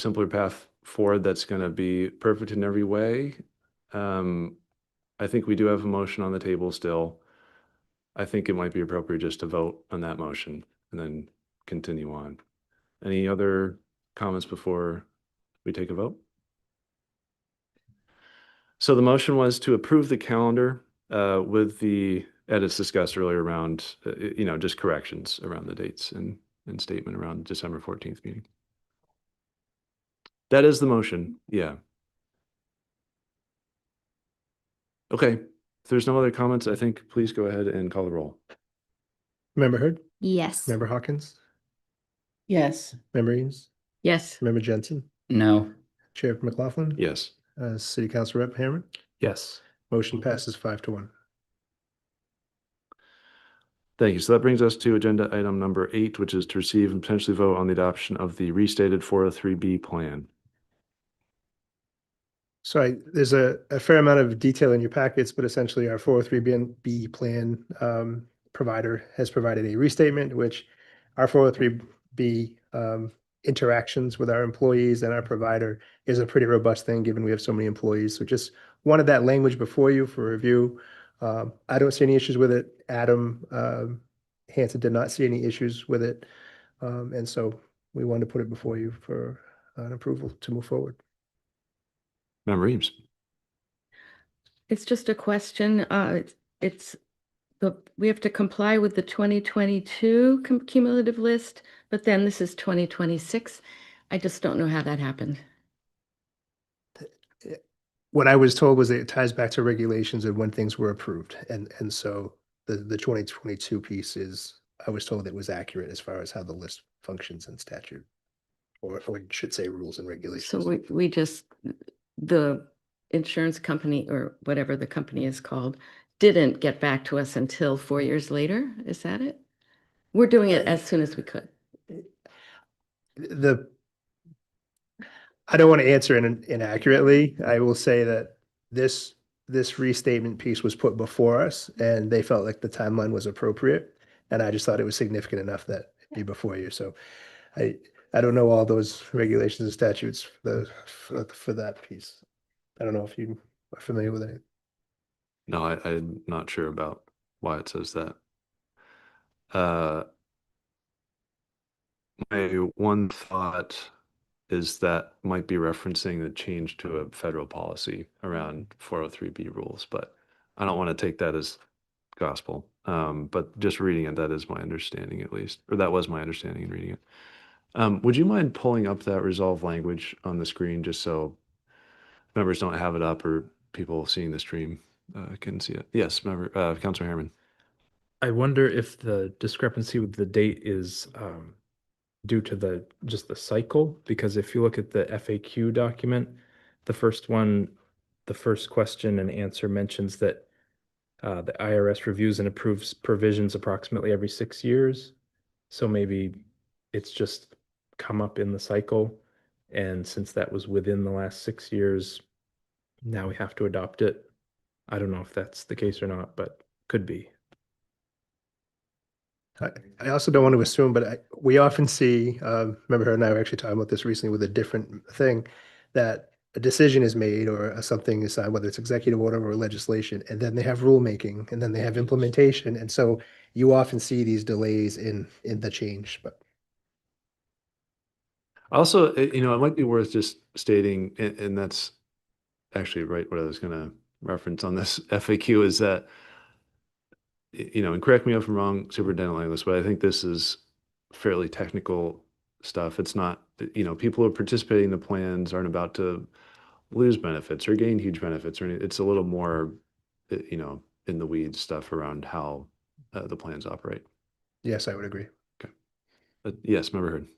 simpler path forward that's going to be perfect in every way. I think we do have a motion on the table still. I think it might be appropriate just to vote on that motion and then continue on. Any other comments before we take a vote? So the motion was to approve the calendar with the edits discussed earlier around, just corrections around the dates and statement around December 14th meeting. That is the motion, yeah. Okay, if there's no other comments, I think please go ahead and call the roll. Member Hurd, Yes. Member Hawkins, Yes. Member Eames, Yes. Member Jensen, No. Chair McLaughlin. Yes. City Council Rep Hammer. Yes. Motion passes 5-1. Thank you. So that brings us to agenda item number 8, which is to receive and potentially vote on the adoption of the restated 403B plan. So there's a fair amount of detail in your packets, but essentially our 403B plan provider has provided a restatement, which our 403B interactions with our employees and our provider is a pretty robust thing, given we have so many employees. So just wanted that language before you for review. I don't see any issues with it. Adam Hanson did not see any issues with it. And so we wanted to put it before you for an approval to move forward. Member Eames. It's just a question. We have to comply with the 2022 cumulative list, but then this is 2026. I just don't know how that happened. What I was told was that it ties back to regulations and when things were approved. And so the 2022 piece is, I was told it was accurate as far as how the list functions in statute. Or I should say rules and regulations. So the insurance company or whatever the company is called, didn't get back to us until 4 years later. Is that it? We're doing it as soon as we could. I don't want to answer inaccurately. I will say that this restatement piece was put before us and they felt like the timeline was appropriate. And I just thought it was significant enough that it'd be before you. So I don't know all those regulations and statutes for that piece. I don't know if you are familiar with it. No, I'm not sure about why it says that. My one thought is that might be referencing the change to a federal policy around 403B rules, but I don't want to take that as gospel. But just reading it, that is my understanding at least, or that was my understanding in reading it. Would you mind pulling up that resolve language on the screen just so members don't have it up or people seeing the stream can see it? Yes, Councilor Harriman. I wonder if the discrepancy with the date is due to just the cycle, because if you look at the FAQ document, the first question and answer mentions that the IRS reviews and approves provisions approximately every 6 years. So maybe it's just come up in the cycle. And since that was within the last 6 years, now we have to adopt it. I don't know if that's the case or not, but could be. I also don't want to assume, but we often see, remember her and I were actually talking about this recently with a different thing, that a decision is made or something is signed, whether it's executive order or legislation, and then they have rulemaking and then they have implementation. And so you often see these delays in the change, but. Also, it might be worth just stating, and that's actually right what I was going to reference on this FAQ, is that and correct me if I'm wrong, Superintendent Langlis, but I think this is fairly technical stuff. It's not, people who are participating in the plans aren't about to lose benefits or gain huge benefits or anything. It's a little more, in the weeds stuff around how the plans operate. Yes, I would agree. Yes, Member Hurd.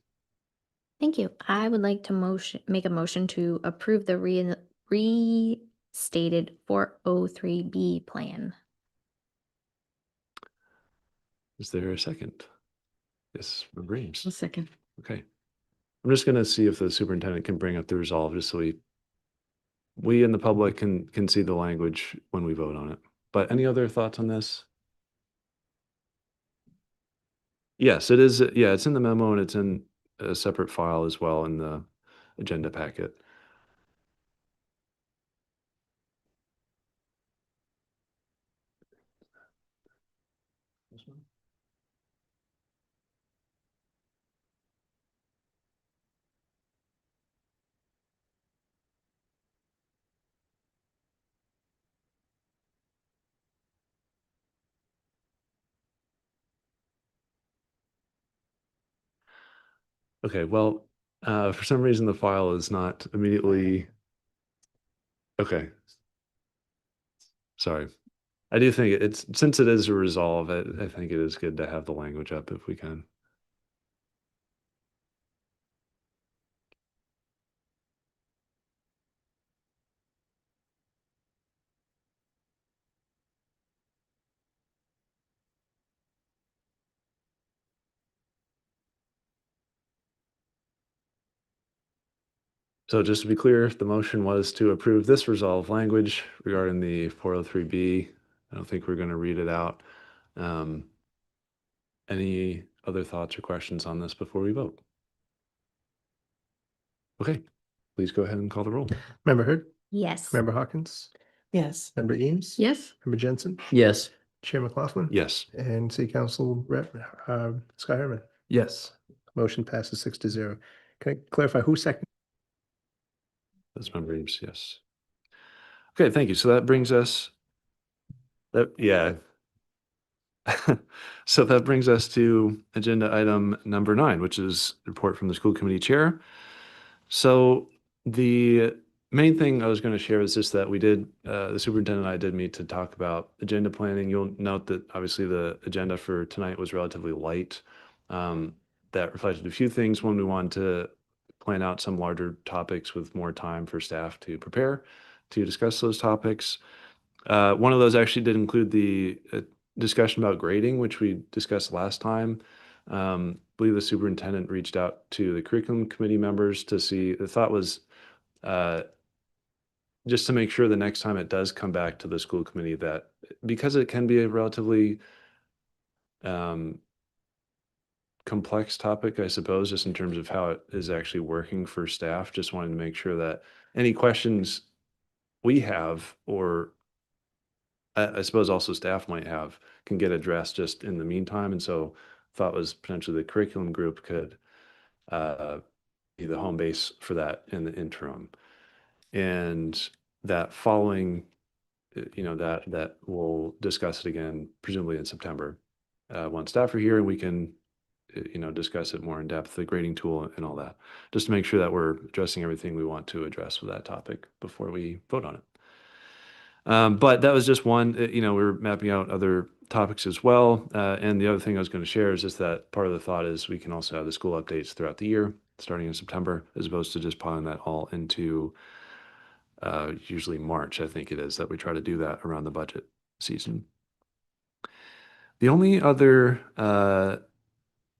Thank you. I would like to make a motion to approve the restated 403B plan. Is there a second? Yes, Member Reeves. A second. Okay. I'm just gonna see if the superintendent can bring up the resolve, just so we in the public can see the language when we vote on it. But any other thoughts on this? Yes, it is. Yeah, it's in the memo and it's in a separate file as well in the agenda packet. Okay, well, for some reason the file is not immediately. Okay. Sorry. I do think since it is a resolve, I think it is good to have the language up if we can. So just to be clear, the motion was to approve this resolve language regarding the 403B. I don't think we're going to read it out. Any other thoughts or questions on this before we vote? Okay, please go ahead and call the roll. Member Hurd, Yes. Member Hawkins, Yes. Member Eames. Yes. Member Jensen, Yes. Chair McLaughlin. Yes. And City Council Rep, Sky Herman. Yes. Motion passes 6-0. Can I clarify who seconded? That's Member Reeves, yes. Okay, thank you. So that brings us, yeah. So that brings us to agenda item number 9, which is report from the school committee chair. So the main thing I was going to share is just that we did, the superintendent and I did meet to talk about agenda planning. You'll note that obviously the agenda for tonight was relatively light. That reflected a few things. One, we wanted to plan out some larger topics with more time for staff to prepare to discuss those topics. One of those actually did include the discussion about grading, which we discussed last time. I believe the superintendent reached out to the curriculum committee members to see, the thought was just to make sure the next time it does come back to the school committee that, because it can be a relatively complex topic, I suppose, just in terms of how it is actually working for staff, just wanted to make sure that any questions we have, or I suppose also staff might have, can get addressed just in the meantime. And so thought was potentially the curriculum group could be the home base for that in the interim. And that following, that we'll discuss it again, presumably in September, once staff are here and we can, discuss it more in depth, the grading tool and all that, just to make sure that we're addressing everything we want to address with that topic before we vote on it. But that was just one, we're mapping out other topics as well. And the other thing I was going to share is just that part of the thought is we can also have the school updates throughout the year, starting in September, as opposed to just piling that all into usually March, I think it is, that we try to do that around the budget season. The only other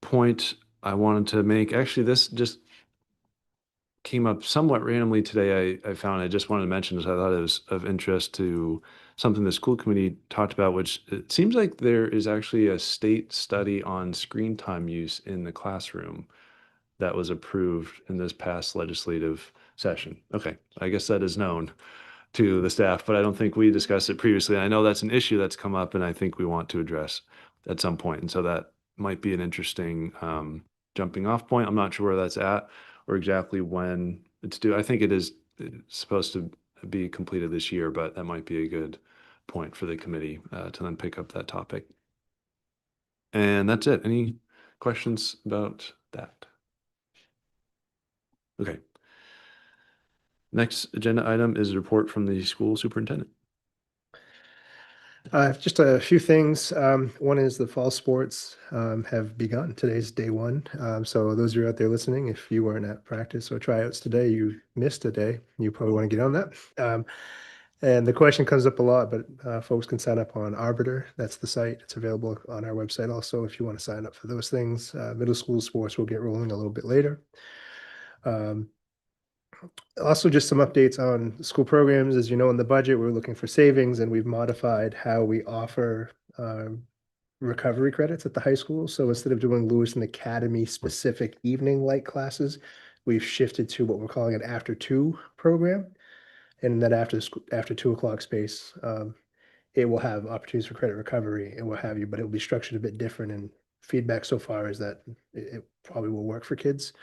point I wanted to make, actually, this just came up somewhat randomly today. I found, I just wanted to mention this. I thought it was of interest to something the school committee talked about, which it seems like there is actually a state study on screen time use in the classroom that was approved in this past legislative session. Okay, I guess that is known to the staff, but I don't think we discussed it previously. I know that's an issue that's come up and I think we want to address at some point. And so that might be an interesting jumping off point. I'm not sure where that's at or exactly when it's due. I think it is supposed to be completed this year, but that might be a good point for the committee to then pick up that topic. And that's it. Any questions about that? Okay. Next agenda item is a report from the school superintendent. Just a few things. One is the fall sports have begun. Today's day one. So those of you out there listening, if you weren't at practice or tryouts today, you missed a day. You probably want to get on that. And the question comes up a lot, but folks can sign up on Arbiter. That's the site. It's available on our website also if you want to sign up for those things. Middle school sports will get rolling a little bit later. Also, just some updates on school programs. As you know, in the budget, we're looking for savings, and we've modified how we offer recovery credits at the high school. So instead of doing Lewiston Academy specific evening light classes, we've shifted to what we're calling an after two program. And then after 2 o'clock space, it will have opportunities for credit recovery and what have you, but it will be structured a bit different. And feedback so far is that it probably will work for kids.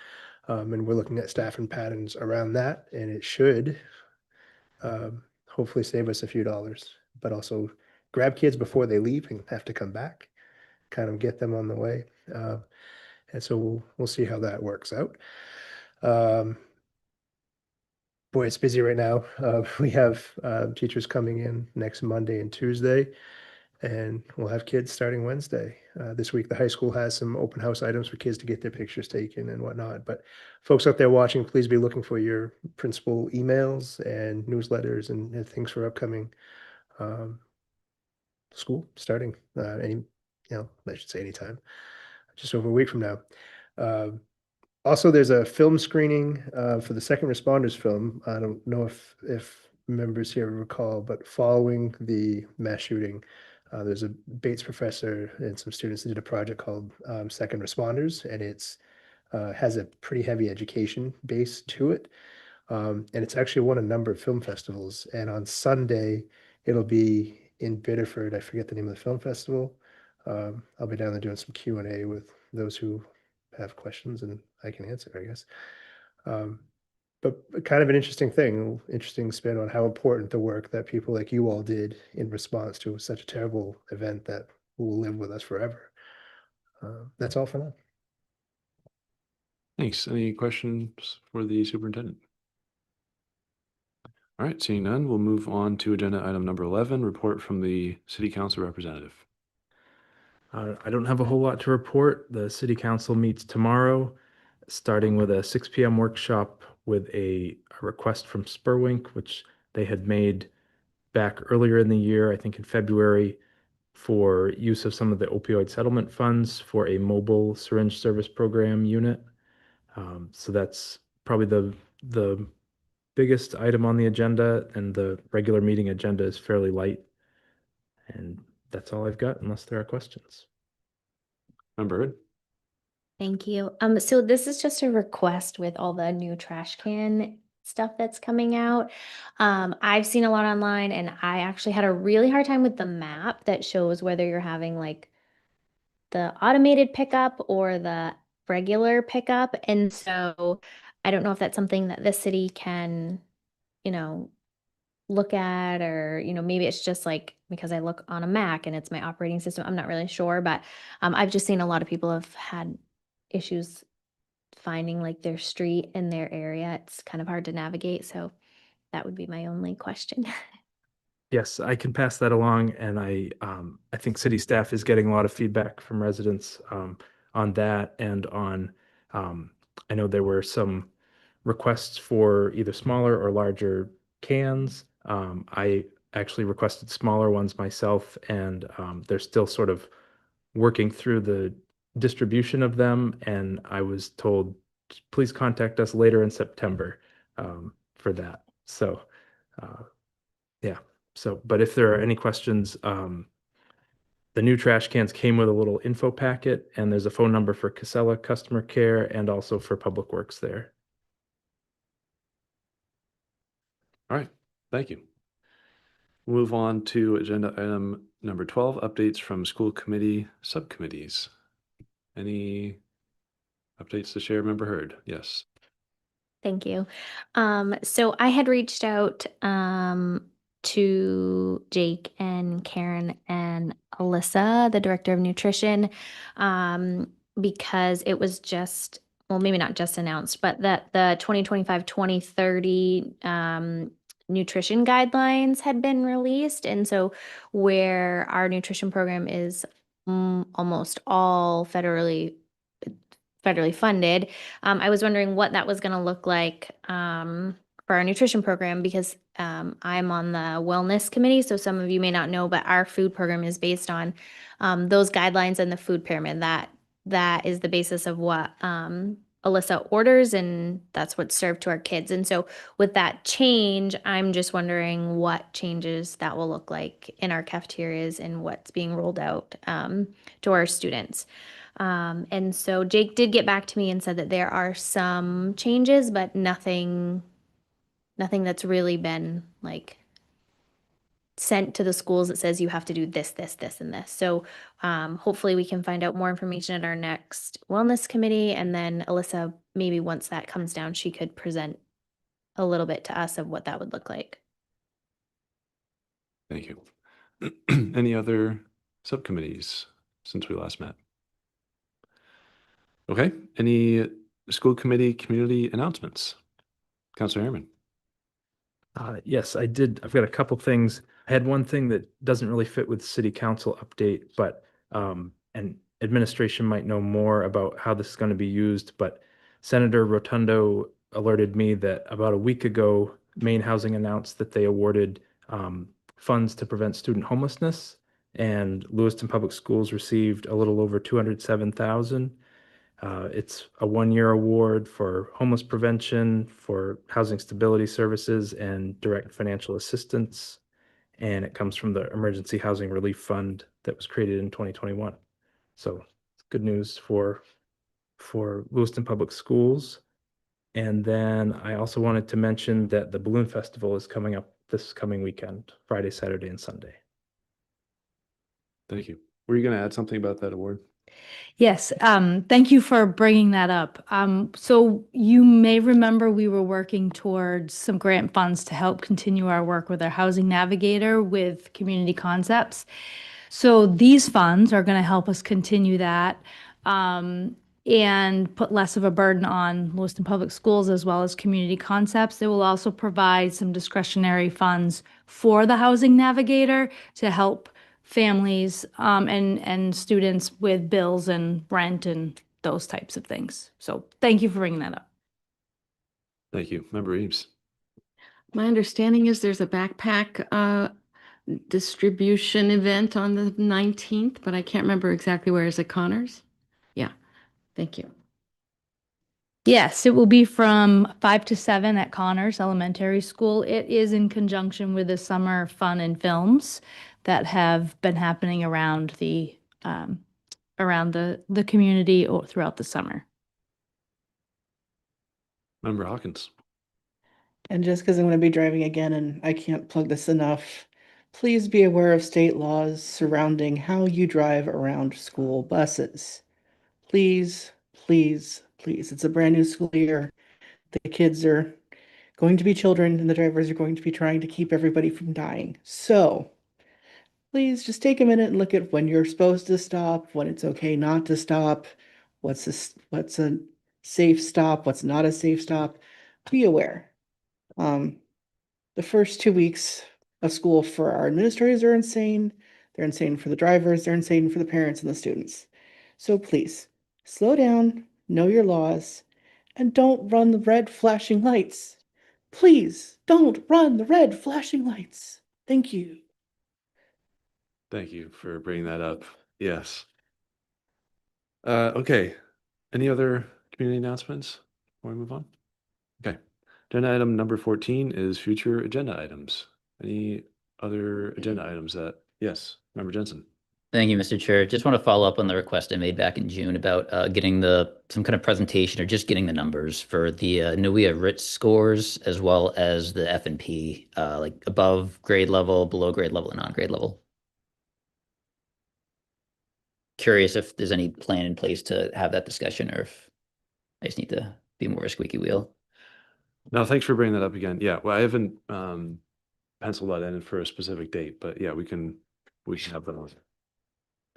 And we're looking at staffing patterns around that, and it should hopefully save us a few dollars, but also grab kids before they leave and have to come back, kind of get them on the way. And so we'll see how that works out. Boy, it's busy right now. We have teachers coming in next Monday and Tuesday, and we'll have kids starting Wednesday. This week, the high school has some open house items for kids to get their pictures taken and whatnot. But folks out there watching, please be looking for your principal emails and newsletters and things for upcoming school starting I should say anytime, just over a week from now. Also, there's a film screening for the Second Responders film. I don't know if members here recall, but following the mass shooting, there's a Bates professor and some students that did a project called Second Responders, and it's has a pretty heavy education base to it. And it's actually won a number of film festivals. And on Sunday, it'll be in Biddeford. I forget the name of the film festival. I'll be down there doing some Q&A with those who have questions, and I can answer, I guess. But kind of an interesting thing, interesting spin on how important the work that people like you all did in response to such a terrible event that will live with us forever. That's all for now. Thanks. Any questions for the superintendent? All right, seeing none, we'll move on to agenda item number 11, report from the city council representative. I don't have a whole lot to report. The city council meets tomorrow, starting with a 6 p.m. workshop with a request from Spurwink, which they had made back earlier in the year, I think in February, for use of some of the opioid settlement funds for a mobile syringe service program unit. So that's probably the biggest item on the agenda, and the regular meeting agenda is fairly light. And that's all I've got, unless there are questions. Member Hurd? Thank you. So this is just a request with all the new trash can stuff that's coming out. I've seen a lot online, and I actually had a really hard time with the map that shows whether you're having like the automated pickup or the regular pickup. And so I don't know if that's something that the city can, look at, or, maybe it's just like because I look on a Mac and it's my operating system. I'm not really sure, but I've just seen a lot of people have had issues finding like their street in their area. It's kind of hard to navigate. So that would be my only question. Yes, I can pass that along, and I think city staff is getting a lot of feedback from residents on that, and on I know there were some requests for either smaller or larger cans. I actually requested smaller ones myself, and they're still sort of working through the distribution of them, and I was told, please contact us later in September for that. So yeah. So, but if there are any questions, the new trash cans came with a little info packet, and there's a phone number for Casella customer care and also for Public Works there. All right, thank you. We'll move on to agenda item number 12, updates from school committee subcommittees. Any updates to share, Member Hurd? Yes. Thank you. So I had reached out to Jake and Karen and Alyssa, the director of nutrition, because it was just, well, maybe not just announced, but that the 2025-2030 nutrition guidelines had been released. And so where our nutrition program is almost all federally funded, I was wondering what that was going to look like for our nutrition program, because I'm on the wellness committee. So some of you may not know, but our food program is based on those guidelines and the food pyramid. That is the basis of what Alyssa orders, and that's what's served to our kids. And so with that change, I'm just wondering what changes that will look like in our cafeterias and what's being rolled out to our students. And so Jake did get back to me and said that there are some changes, but nothing that's really been like sent to the schools that says you have to do this, this, this, and this. So hopefully we can find out more information at our next wellness committee. And then Alyssa, maybe once that comes down, she could present a little bit to us of what that would look like. Thank you. Any other subcommittees since we last met? Okay, any school committee community announcements? Counselor Harriman. Yes, I did. I've got a couple things. I had one thing that doesn't really fit with city council update, but and administration might know more about how this is going to be used. But Senator Rotundo alerted me that about a week ago, Maine Housing announced that they awarded funds to prevent student homelessness, and Lewiston Public Schools received a little over 207,000. It's a one-year award for homeless prevention, for housing stability services, and direct financial assistance. And it comes from the Emergency Housing Relief Fund that was created in 2021. So it's good news for Lewiston Public Schools. And then I also wanted to mention that the Balloon Festival is coming up this coming weekend, Friday, Saturday, and Sunday. Thank you. Were you going to add something about that award? Yes, thank you for bringing that up. So you may remember we were working towards some grant funds to help continue our work with our housing navigator with community concepts. So these funds are going to help us continue that and put less of a burden on Lewiston Public Schools as well as community concepts. It will also provide some discretionary funds for the housing navigator to help families and students with bills and rent and those types of things. So thank you for bringing that up. Thank you. Member Eames. My understanding is there's a backpack distribution event on the 19th, but I can't remember exactly where. Is it Connors? Yeah, thank you. Yes, it will be from 5 to 7 at Connors Elementary School. It is in conjunction with the summer fun and films that have been happening around the community or throughout the summer. Member Hawkins. And just because I'm going to be driving again and I can't plug this enough, please be aware of state laws surrounding how you drive around school buses. Please, please, please. It's a brand new school year. The kids are going to be children and the drivers are going to be trying to keep everybody from dying. So please just take a minute and look at when you're supposed to stop, when it's okay not to stop, what's a safe stop, what's not a safe stop. Be aware. The first 2 weeks of school for our administrators are insane. They're insane for the drivers. They're insane for the parents and the students. So please slow down, know your laws, and don't run the red flashing lights. Please don't run the red flashing lights. Thank you. Thank you for bringing that up. Yes. Okay. Any other community announcements before we move on? Okay. Agenda item number 14 is future agenda items. Any other agenda items that, yes, Member Jensen. Thank you, Mr. Chair. Just want to follow up on the request I made back in June about getting some kind of presentation or just getting the numbers for the NUIA RIT scores as well as the F&P, like above grade level, below grade level, and non-grade level. Curious if there's any plan in place to have that discussion or if I just need to be more a squeaky wheel. No, thanks for bringing that up again. Yeah, well, I haven't penciled that in for a specific date, but yeah, we can have that on.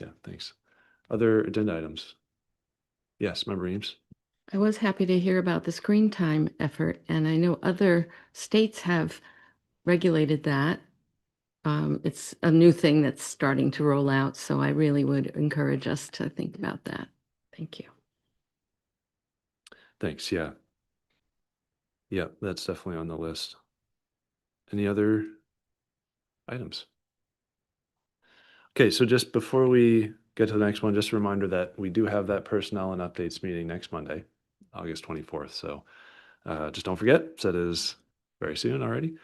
Yeah, thanks. Other agenda items? Yes, Member Eames? I was happy to hear about the screen time effort, and I know other states have regulated that. It's a new thing that's starting to roll out, so I really would encourage us to think about that. Thank you. Thanks, yeah. Yeah, that's definitely on the list. Any other items? Okay, so just before we get to the next one, just a reminder that we do have that personnel and updates meeting next Monday, August 24th. So just don't forget, that is very soon already.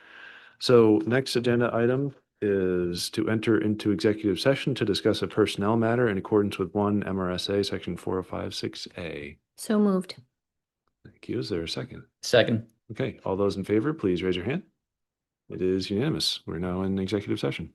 So next agenda item is to enter into executive session to discuss a personnel matter in accordance with 1 MRSA Section 4056A. So moved. Thank you. Is there a second? Second. Okay, all those in favor, please raise your hand. It is unanimous. We're now in executive session.